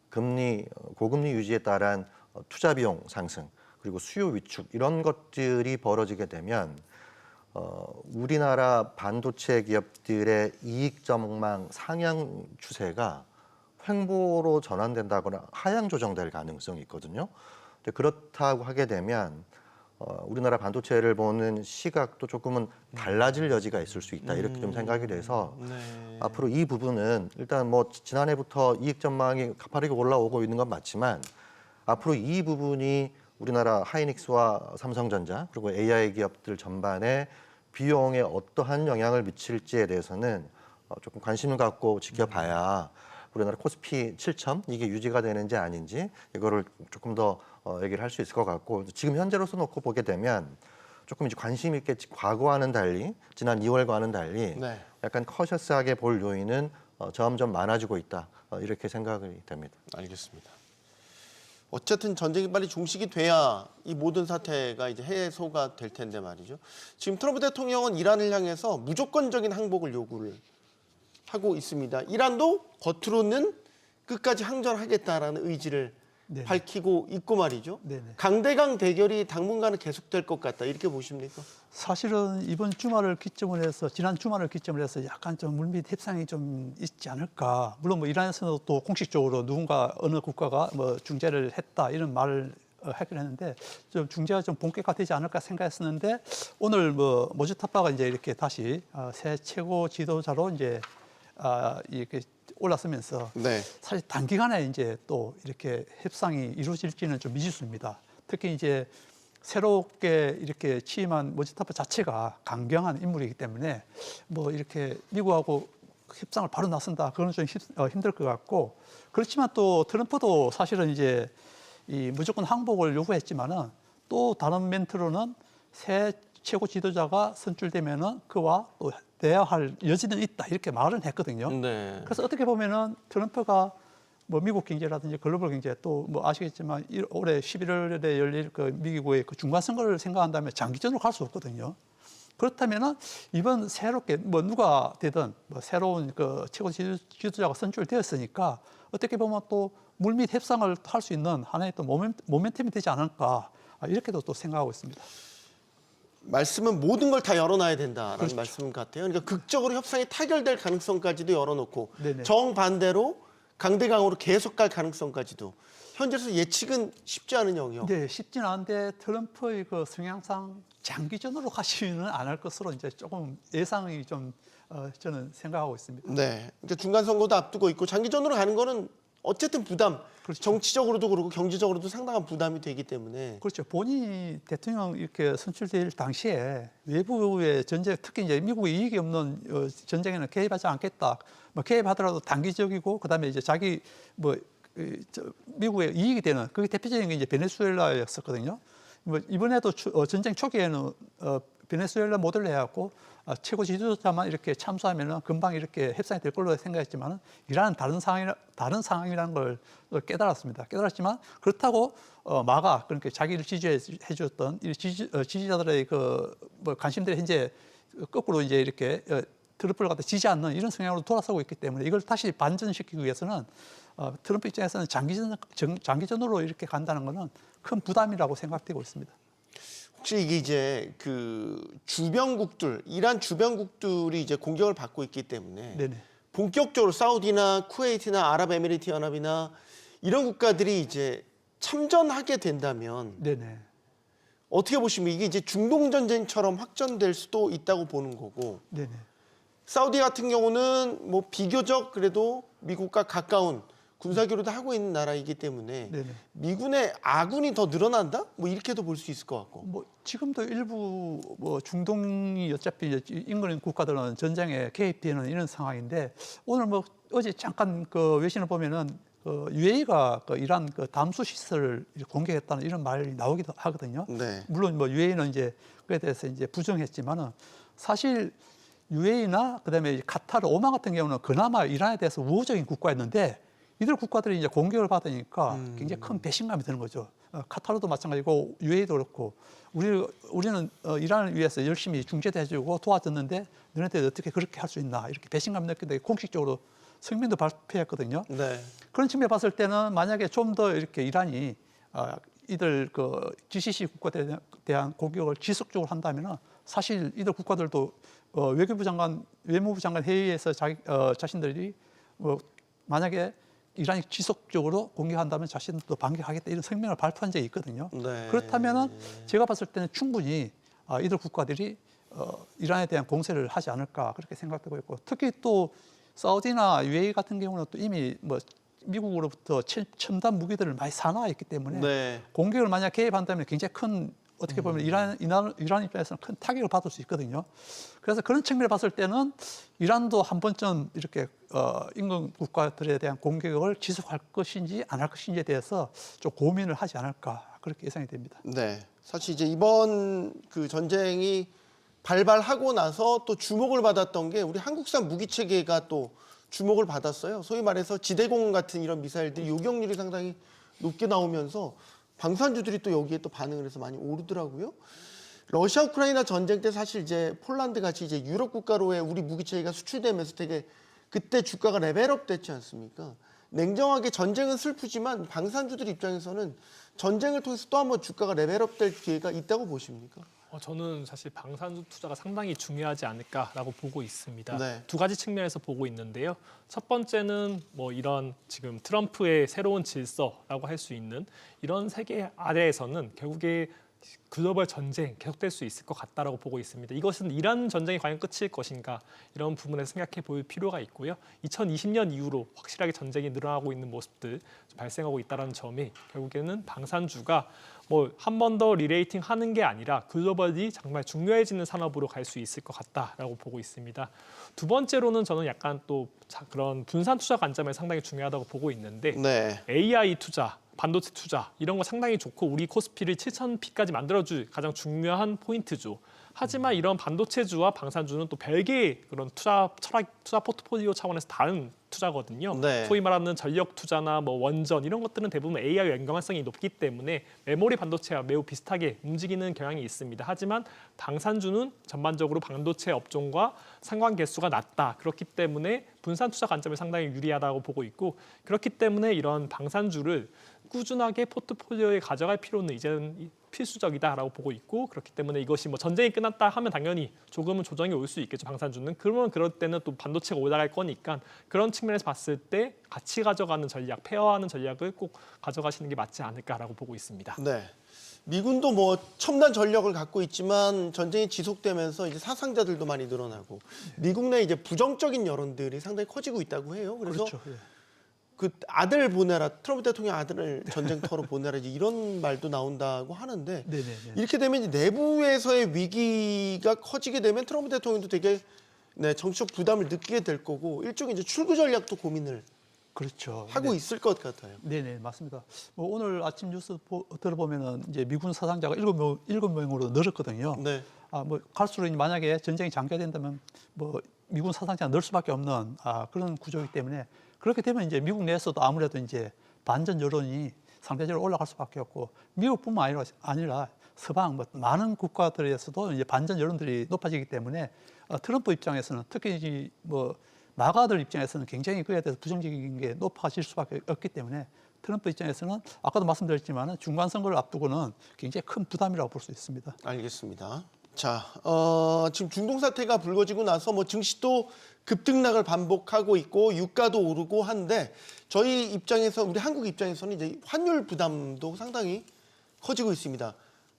고금리 유지에 따른 투자 비용 상승, 그리고 수요 위축 이런 것들이 벌어지게 되면 우리나라 반도체 기업들의 이익 전망 상향 추세가 횡보로 전환된다거나 하향 조정될 가능성이 있거든요. 그렇다고 하게 되면 우리나라 반도체를 보는 시각도 조금은 달라질 여지가 있을 수 있다 이렇게 좀 생각이 돼서 네. 앞으로 이 부분은 일단 뭐 지난해부터 이익 전망이 가파르게 올라오고 있는 건 맞지만 앞으로 이 부분이 우리나라 하이닉스와 삼성전자 그리고 AI 기업들 전반에 비용에 어떠한 영향을 미칠지에 대해서는 조금 관심을 갖고 지켜봐야 우리나라 코스피 7점 이게 유지가 되는지 아닌지 이거를 조금 더 얘기를 할 수 있을 것 같고 지금 현재로서 놓고 보게 되면 조금 이제 관심 있게 과거와는 달리 지난 2월과는 달리 네. 약간 커셔스하게 볼 요인은 점점 많아지고 있다 이렇게 생각이 됩니다. 알겠습니다. 어쨌든 전쟁이 빨리 종식이 돼야 이 모든 사태가 이제 해소가 될 텐데 말이죠. 지금 트럼프 대통령은 이란을 향해서 무조건적인 항복을 요구를 하고 있습니다. 이란도 겉으로는 끝까지 항전하겠다라는 의지를 네네. 밝히고 있고 말이죠. 네네. 강대강 대결이 당분간은 계속될 것 같다. 이렇게 보십니까? 사실은 이번 주말을 기점으로 해서 지난 주말을 기점으로 해서 약간 좀 물밑 협상이 좀 있지 않을까. 물론 뭐 이란에서는 또 공식적으로 누군가 어느 국가가 뭐 중재를 했다 이런 말을 하긴 했는데 좀 중재가 좀 본격화되지 않을까 생각했었는데 오늘 뭐 모주타파가 이제 이렇게 다시 새 최고 지도자로 이제 이렇게 올랐으면서 네. 사실 단기간에 이제 또 이렇게 협상이 이루어질지는 좀 미지수입니다. 특히 이제 새롭게 이렇게 취임한 모지타파 자체가 강경한 인물이기 때문에 뭐 이렇게 미국하고 협상을 바로 나선다 그건 좀 힘들 것 같고 그렇지만 또 트럼프도 사실은 이제 이 무조건 항복을 요구했지만은 또 다른 멘트로는 새 최고 지도자가 선출되면은 그와 또 대화할 여지는 있다 이렇게 말을 했거든요. 네. 그래서 어떻게 보면은 트럼프가 뭐 미국 경제라든지 글로벌 경제 또 뭐 아시겠지만 올해 11월에 열릴 그 미국의 그 중간 선거를 생각한다면 장기전으로 갈 수 없거든요. 그렇다면은 이번 새롭게 뭐 누가 되든 뭐 새로운 그 최고 지도자가 선출되었으니까 어떻게 보면 또 물밑 협상을 할 수 있는 하나의 또 모멘텀이 되지 않을까 이렇게도 또 생각하고 있습니다. 말씀은 모든 걸 다 열어놔야 된다라는 그렇죠. 말씀 같아요. 그러니까 극적으로 협상이 타결될 가능성까지도 열어놓고 네네. 정반대로 강대강으로 계속 갈 가능성까지도 현재로서 예측은 쉽지 않은 영역. 네, 쉽지는 않은데 트럼프의 그 성향상 장기전으로 가지는 않을 것으로 이제 조금 예상이 좀 저는 생각하고 있습니다. 네. 그러니까 중간 선거도 앞두고 있고 장기전으로 가는 거는 어쨌든 부담, 그렇죠. 정치적으로도 그렇고 경제적으로도 상당한 부담이 되기 때문에 그렇죠. 본인이 대통령 이렇게 선출될 당시에 외부의 전쟁, 특히 이제 미국의 이익이 없는 전쟁에는 개입하지 않겠다. 뭐 개입하더라도 단기적이고 그다음에 이제 자기 뭐 미국의 이익이 되는 그게 대표적인 게 이제 베네수엘라였었거든요. 뭐 이번에도 전쟁 초기에는 베네수엘라 모델로 해갖고 최고 지도자만 이렇게 참수하면은 금방 이렇게 협상이 될 걸로 생각했지만은 이란은 다른 상황이라는 걸 깨달았습니다. 깨달았지만 그렇다고 마가 그러니까 자기를 지지해 주었던 지지자들의 그 뭐 관심들이 현재 거꾸로 이제 이렇게 트럼프를 갖다 지지 않는 이런 성향으로 돌아서고 있기 때문에 이걸 다시 반전시키기 위해서는 트럼프 입장에서는 장기전으로 이렇게 간다는 것은 큰 부담이라고 생각되고 있습니다. 혹시 이게 이제 그 주변국들, 이란 주변국들이 이제 공격을 받고 있기 때문에 네네. 본격적으로 사우디나 쿠웨이트나 아랍에미리트 연합이나 이런 국가들이 이제 참전하게 된다면 네네. 어떻게 보시면 이게 이제 중동 전쟁처럼 확전될 수도 있다고 보는 거고 네네. 사우디 같은 경우는 뭐 비교적 그래도 미국과 가까운 군사교류도 하고 있는 나라이기 때문에 네네. 미군의 아군이 더 늘어난다? 뭐 이렇게도 볼 수 있을 것 같고. 뭐 지금도 일부 뭐 중동이 어차피 인근 국가들은 전쟁에 개입되는 이런 상황인데 오늘 뭐 어제 잠깐 그 외신을 보면은 그 UAE가 그 이란 그 담수 시설을 공격했다는 이런 말이 나오기도 하거든요. 네. 물론 뭐 UAE는 이제 그에 대해서 이제 부정했지만은 사실 UAE나 그다음에 카타르, 오만 같은 경우는 그나마 이란에 대해서 우호적인 국가였는데 이들 국가들이 이제 공격을 받으니까 굉장히 큰 배신감이 드는 거죠. 카타르도 마찬가지고 UAE도 그렇고 우리는 이란을 위해서 열심히 중재도 해주고 도와줬는데 너네들 어떻게 그렇게 할 수 있나 이렇게 배신감 느끼는데 공식적으로 성명도 발표했거든요. 네. 그런 측면에 봤을 때는 만약에 좀 더 이렇게 이란이 이들 그 GCC 국가들에 대한 공격을 지속적으로 한다면은 사실 이들 국가들도 외무부 장관 회의에서 자신들이 만약에 이란이 지속적으로 공격한다면 자신도 반격하겠다 이런声明을 발표한 적이 있거든요. 네. 그렇다면은 제가 봤을 때는 충분히 이들 국가들이 이란에 대한 공세를 하지 않을까 그렇게 생각되고 있고 특히 또 사우디나 UAE 같은 경우는 또 이미 뭐 미국으로부터 첨단 무기들을 많이 사놔있기 때문에 네. 공격을 만약 개입한다면 굉장히 큰 어떻게 보면 이란 입장에서는 큰 타격을 받을 수 있거든요. 그래서 그런 측면을 봤을 때는 이란도 한 번쯤 이렇게 인근 국가들에 대한 공격을 지속할 것인지 안 할 것인지에 대해서 좀 고민을 하지 않을까 그렇게 예상이 됩니다. 네. 사실 이제 이번 그 전쟁이 발발하고 나서 또 주목을 받았던 게 우리 한국산 무기 체계가 또 주목을 받았어요. 소위 말해서 지대공 같은 이런 미사일들이 요격률이 상당히 높게 나오면서 방산주들이 또 여기에 또 반응을 해서 많이 오르더라고요. 러시아 우크라이나 전쟁 때 사실 이제 폴란드 같이 이제 유럽 국가로의 우리 무기 체계가 수출되면서 되게 그때 주가가 레벨업 됐지 않습니까? 냉정하게 전쟁은 슬프지만 방산주들 입장에서는 전쟁을 통해서 또 한번 주가가 레벨업 될 기회가 있다고 보십니까? 저는 사실 방산주 투자가 상당히 중요하지 않을까라고 보고 있습니다. 네. 두 가지 측면에서 보고 있는데요. 첫 번째는 뭐 이런 지금 트럼프의 새로운 질서라고 할 수 있는 이런 세계 아래에서는 결국에 글로벌 전쟁 계속될 수 있을 것 같다라고 보고 있습니다. 이것은 이란 전쟁이 과연 끝일 것인가 이런 부분에서 생각해 볼 필요가 있고요. 2020년 이후로 확실하게 전쟁이 늘어나고 있는 모습들 발생하고 있다는 점이 결국에는 방산주가 뭐 한 번 더 리레이팅 하는 게 아니라 글로벌이 정말 중요해지는 산업으로 갈 수 있을 것 같다라고 보고 있습니다. 두 번째로는 저는 약간 또 그런 분산 투자 관점에 상당히 중요하다고 보고 있는데 네. AI 투자, 반도체 투자 이런 거 상당히 좋고 우리 코스피를 7,000P까지 만들어줄 가장 중요한 포인트죠. 하지만 이런 반도체주와 방산주는 또 별개의 그런 투자 철학, 투자 포트폴리오 차원에서 다른 투자거든요. 네. 소위 말하는 전력 투자나 뭐 원전 이런 것들은 대부분 AI 연관성이 높기 때문에 메모리 반도체와 매우 비슷하게 움직이는 경향이 있습니다. 하지만 방산주는 전반적으로 반도체 업종과 상관 개수가 낮다. 그렇기 때문에 분산 투자 관점에 상당히 유리하다고 보고 있고 그렇기 때문에 이런 방산주를 꾸준하게 포트폴리오에 가져갈 필요는 이제는 필수적이다라고 보고 있고 그렇기 때문에 이것이 뭐 전쟁이 끝났다 하면 당연히 조금은 조정이 올 수 있겠죠 방산주는. 그러면 그럴 때는 또 반도체가 올라갈 거니까 그런 측면에서 봤을 때 같이 가져가는 전략, 페어하는 전략을 꼭 가져가시는 게 맞지 않을까라고 보고 있습니다. 네. 미군도 뭐 첨단 전력을 갖고 있지만 전쟁이 지속되면서 이제 사상자들도 많이 늘어나고 미국 내 이제 부정적인 여론들이 상당히 커지고 있다고 해요. 그래서 그렇죠. 예. 그 아들 보내라, 트럼프 대통령 아들을 전쟁터로 보내라 이런 말도 나온다고 하는데 네네네. 이렇게 되면 이제 내부에서의 위기가 커지게 되면 트럼프 대통령도 되게 정치적 부담을 느끼게 될 거고 일종의 이제 출구 전략도 고민을 그렇죠. 하고 네. 있을 것 같아요. 네네 맞습니다. 뭐 오늘 아침 뉴스 들어보면은 이제 미군 사상자가 7명으로 늘었거든요. 네. 뭐 갈수록 만약에 전쟁이 장기화된다면 뭐 미군 사상자가 늘 수밖에 없는 그런 구조이기 때문에 그렇게 되면 이제 미국 내에서도 아무래도 이제 반전 여론이 상대적으로 올라갈 수밖에 없고 미국뿐만 아니라 서방 뭐 많은 국가들에서도 이제 반전 여론들이 높아지기 때문에 트럼프 입장에서는 특히 뭐 마가들 입장에서는 굉장히 그에 대해서 부정적인 게 높아질 수밖에 없기 때문에 트럼프 입장에서는 아까도 말씀드렸지만 중간 선거를 앞두고는 굉장히 큰 부담이라고 볼 수 있습니다. 알겠습니다. 자, 지금 중동 사태가 불거지고 나서 뭐 증시도 급등락을 반복하고 있고 유가도 오르고 한데 저희 입장에서 우리 한국 입장에서는 이제 환율 부담도 상당히 커지고 있습니다.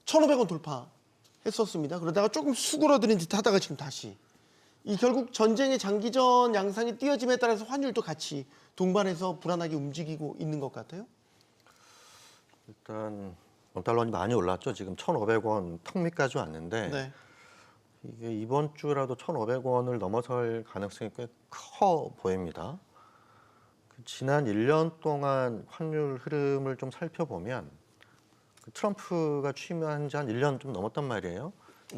1,500원 돌파했었습니다. 그러다가 조금 수그러드는 듯 하다가 지금 다시 이 결국 전쟁의 장기전 양상이 띄어짐에 따라서 환율도 같이 동반해서 불안하게 움직이고 있는 것 같아요. 일단 원달러는 많이 올랐죠. 지금 1,500원 턱 밑까지 왔는데 네. 이게 이번 주라도 1,500원을 넘어설 가능성이 꽤 커 보입니다. 지난 1년 동안 환율 흐름을 좀 살펴보면 트럼프가 취임한 지 한 1년 좀 넘었단 말이에요.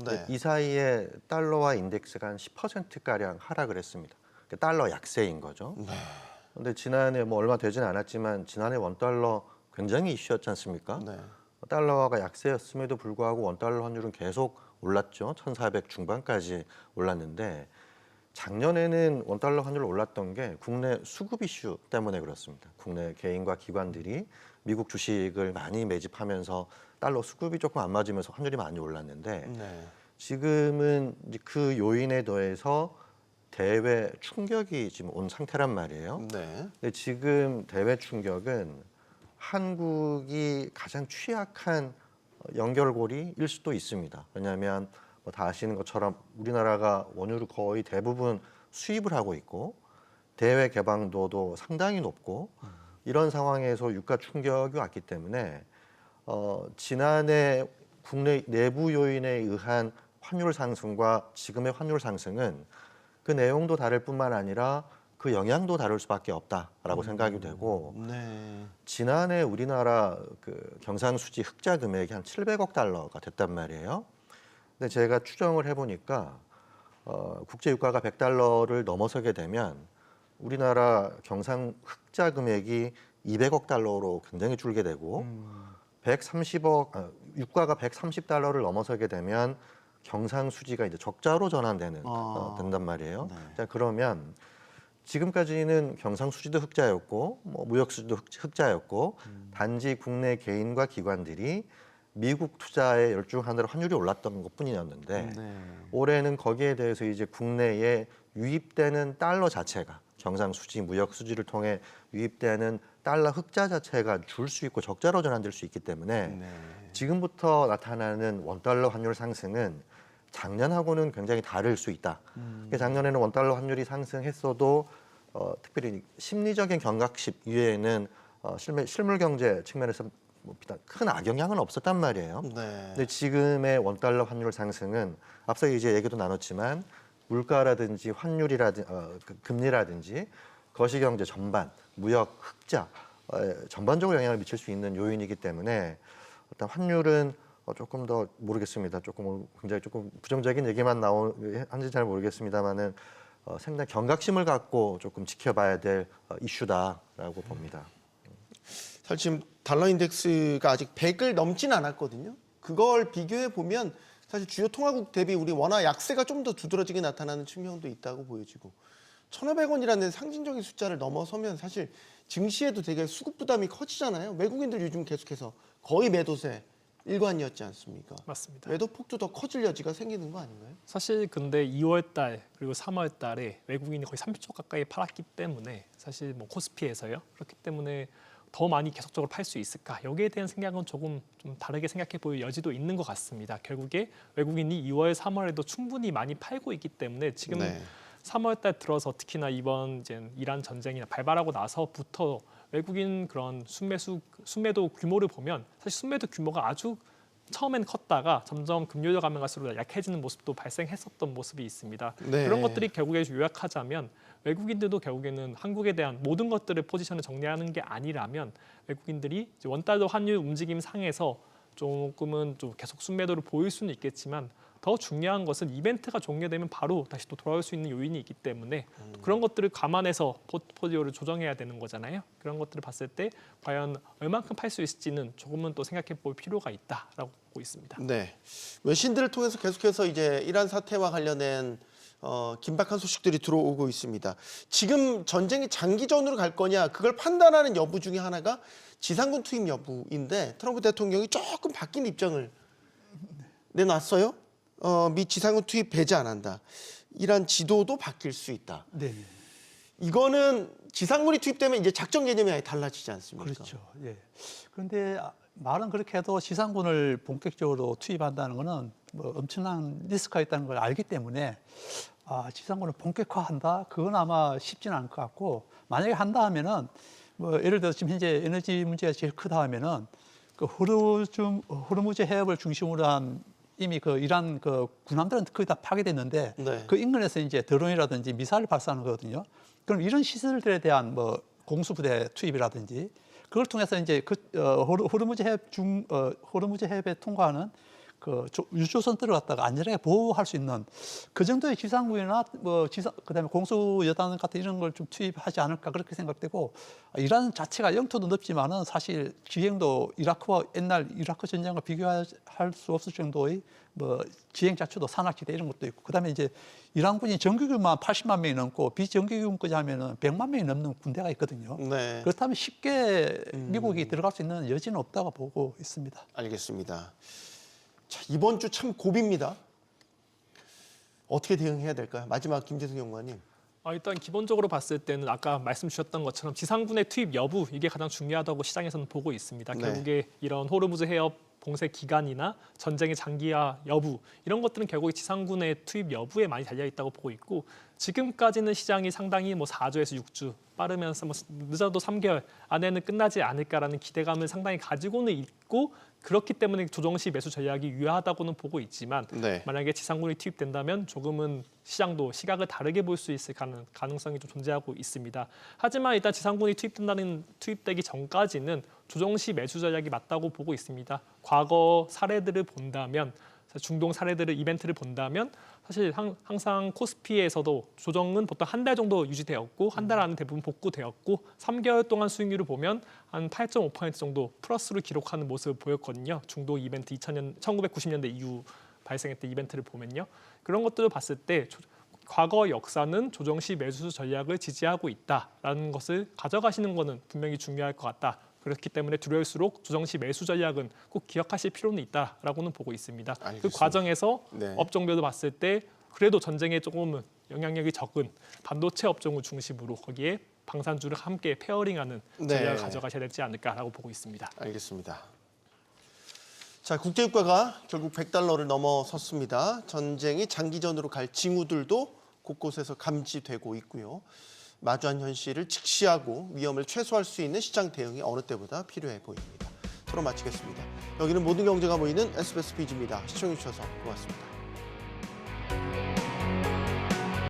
네. 이 사이에 달러와 인덱스가 한 10%가량 하락을 했습니다. 달러 약세인 거죠. 그런데 지난해 뭐 얼마 되진 않았지만 지난해 원달러 굉장히 이슈였지 않습니까? 네. 달러가 약세였음에도 불구하고 원달러 환율은 계속 올랐죠. 1,400 중반까지 올랐는데 작년에는 원달러 환율 올랐던 게 국내 수급 이슈 때문에 그렇습니다. 국내 개인과 기관들이 미국 주식을 많이 매집하면서 달러 수급이 조금 안 맞으면서 환율이 많이 올랐는데 네. 지금은 이제 그 요인에 더해서 대외 충격이 지금 온 상태란 말이에요. 네. 근데 지금 대외 충격은 한국이 가장 취약한 연결고리일 수도 있습니다. 왜냐하면 뭐 다 아시는 것처럼 우리나라가 원유를 거의 대부분 수입을 하고 있고 대외 개방도도 상당히 높고 이런 상황에서 유가 충격이 왔기 때문에 지난해 국내 내부 요인에 의한 환율 상승과 지금의 환율 상승은 그 내용도 다를 뿐만 아니라 그 영향도 다를 수밖에 없다라고 생각이 되고 네. 지난해 우리나라 그 경상수지 흑자 금액이 한 700억 달러가 됐단 말이에요. 근데 제가 추정을 해보니까 국제 유가가 100달러를 넘어서게 되면 우리나라 경상 흑자 금액이 200억 달러로 굉장히 줄게 되고 130억 유가가 130달러를 넘어서게 되면 경상수지가 이제 적자로 전환되는 된단 말이에요. 네. 자, 그러면 지금까지는 경상수지도 흑자였고 뭐 무역수지도 흑자였고 단지 국내 개인과 기관들이 미국 투자에 열중하느라 환율이 올랐던 것뿐이었는데 네. 올해는 거기에 대해서 이제 국내에 유입되는 달러 자체가 경상수지 무역수지를 통해 유입되는 달러 흑자 자체가 줄 수 있고 적자로 전환될 수 있기 때문에 네. 지금부터 나타나는 원달러 환율 상승은 작년하고는 굉장히 다를 수 있다. 그러니까 작년에는 원달러 환율이 상승했어도 특별히 심리적인 경각심 이외에는 실물 경제 측면에서 뭐 비단 큰 악영향은 없었단 말이에요. 네. 근데 지금의 원달러 환율 상승은 앞서 이제 얘기도 나눴지만 물가라든지 환율이라든지 금리라든지 거시경제 전반, 무역 흑자 전반적으로 영향을 미칠 수 있는 요인이기 때문에 일단 환율은 조금 더 모르겠습니다. 굉장히 조금 부정적인 얘기만 하는지 잘 모르겠습니다만은 상당히 경각심을 갖고 조금 지켜봐야 될 이슈다라고 봅니다. 사실 지금 달러 인덱스가 아직 100을 넘진 않았거든요. 그걸 비교해 보면 사실 주요 통화국 대비 우리 원화 약세가 좀 더 두드러지게 나타나는 측면도 있다고 보여지고 1,500원이라는 상징적인 숫자를 넘어서면 사실 증시에도 되게 수급 부담이 커지잖아요. 외국인들 요즘 계속해서 거의 매도세 일관이었지 않습니까? 맞습니다. 매도 폭도 더 커질 여지가 생기는 거 아닌가요? 사실 근데 2월 달 그리고 3월 달에 외국인이 거의 30조 가까이 팔았기 때문에 사실 뭐 코스피에서요. 그렇기 때문에 더 많이 계속적으로 팔 수 있을까? 여기에 대한 생각은 조금 좀 다르게 생각해 보일 여지도 있는 것 같습니다. 결국에 외국인이 2월, 3월에도 충분히 많이 팔고 있기 때문에 지금 네. 3월 달 들어서 특히나 이번 이제 이란 전쟁이 발발하고 나서부터 외국인 그런 순매도 규모를 보면 사실 순매도 규모가 아주 처음엔 컸다가 점점 금요일 가면 갈수록 약해지는 모습도 발생했었던 모습이 있습니다. 네. 그런 것들이 결국에 요약하자면 외국인들도 결국에는 한국에 대한 모든 것들을 포지션을 정리하는 게 아니라면 외국인들이 이제 원달러 환율 움직임 상에서 조금은 좀 계속 순매도를 보일 수는 있겠지만 더 중요한 것은 이벤트가 종료되면 바로 다시 또 돌아올 수 있는 요인이 있기 때문에 또 그런 것들을 감안해서 포트폴리오를 조정해야 되는 거잖아요. 그런 것들을 봤을 때 과연 얼만큼 팔 수 있을지는 조금은 또 생각해 볼 필요가 있다라고 보고 있습니다. 네. 외신들을 통해서 계속해서 이제 이란 사태와 관련된 긴박한 소식들이 들어오고 있습니다. 지금 전쟁이 장기전으로 갈 거냐 그걸 판단하는 여부 중에 하나가 지상군 투입 여부인데 트럼프 대통령이 조금 바뀐 입장을 내놨어요. 미 지상군 투입 배제 안 한다. 이란 지도도 바뀔 수 있다. 네, 이거는 지상군이 투입되면 이제 작전 개념이 아예 달라지지 않습니까? 그렇죠. 예. 그런데 말은 그렇게 해도 지상군을 본격적으로 투입한다는 것은 뭐 엄청난 리스크가 있다는 걸 알기 때문에 지상군을 본격화한다? 그건 아마 쉽지는 않을 것 같고 만약에 한다 하면은 뭐 예를 들어 지금 현재 에너지 문제가 제일 크다 하면은 그 호르무즈 해협을 중심으로 한 이미 그 이란 그 군함들은 거의 다 파괴됐는데 네. 그 인근에서 이제 드론이라든지 미사일을 발사하는 거거든요. 그럼 이런 시설들에 대한 뭐 공수부대 투입이라든지 그걸 통해서 이제 그 호르무즈 해협에 통과하는 그 유조선들을 갖다가 안전하게 보호할 수 있는 그 정도의 지상군이나 뭐 그다음에 공수여단 같은 이런 걸 좀 투입하지 않을까 그렇게 생각되고 이란 자체가 영토도 넓지만은 사실 지형도 이라크와 옛날 이라크 전쟁과 비교할 수 없을 정도의 뭐 지형 자체도 산악지대 이런 것도 있고 그다음에 이제 이란군이 정규 규모만 80만 명이 넘고 비정규 규모까지 하면은 100만 명이 넘는 군대가 있거든요. 네. 그렇다면 쉽게 미국이 들어갈 수 있는 여지는 없다고 보고 있습니다. 알겠습니다. 자, 이번 주 참 고비입니다. 어떻게 대응해야 될까요? 마지막 김재승 연구원님. 일단 기본적으로 봤을 때는 아까 말씀 주셨던 것처럼 지상군의 투입 여부 이게 가장 중요하다고 시장에서는 보고 있습니다. 네. 결국에 이런 호르무즈 해협 봉쇄 기간이나 전쟁의 장기화 여부 이런 것들은 결국 지상군의 투입 여부에 많이 달려 있다고 보고 있고 지금까지는 시장이 상당히 4주에서 6주 빠르면 늦어도 3개월 안에는 끝나지 않을까라는 기대감을 상당히 가지고는 있고 그렇기 때문에 조정시 매수 전략이 유효하다고는 보고 있지만 네. 만약에 지상군이 투입된다면 조금은 시장도 시각을 다르게 볼 수 있을 가능성이 좀 존재하고 있습니다. 하지만 일단 지상군이 투입되기 전까지는 조정시 매수 전략이 맞다고 보고 있습니다. 과거 사례들을 본다면 중동 사례들을 이벤트를 본다면 사실 항상 코스피에서도 조정은 보통 한 달 정도 유지되었고 한 달 안에 대부분 복구되었고 3개월 동안 수익률을 보면 한 8.5% 정도 플러스로 기록하는 모습을 보였거든요. 중동 이벤트 1990년대 이후 발생했던 이벤트를 보면요. 그런 것들을 봤을 때 과거 역사는 조정시 매수 전략을 지지하고 있다라는 것을 가져가시는 것은 분명히 중요할 것 같다. 그렇기 때문에 두려울수록 조정시 매수 전략은 꼭 기억하실 필요는 있다라고는 보고 있습니다. 알겠습니다. 그 과정에서 네. 업종별로 봤을 때 그래도 전쟁에 조금은 영향력이 적은 반도체 업종을 중심으로 거기에 방산주를 함께 페어링하는 네. 전략을 가져가셔야 되지 않을까라고 보고 있습니다. 알겠습니다. 자, 국제유가가 결국 $100를 넘어섰습니다. 전쟁이 장기전으로 갈 징후들도 곳곳에서 감지되고 있고요. 마주한 현실을 직시하고 위험을 최소화할 수 있는 시장 대응이 어느 때보다 필요해 보입니다. 토론 마치겠습니다. 여기는 모든 경제가 모이는 SBS 비즈입니다. 시청해주셔서 고맙습니다.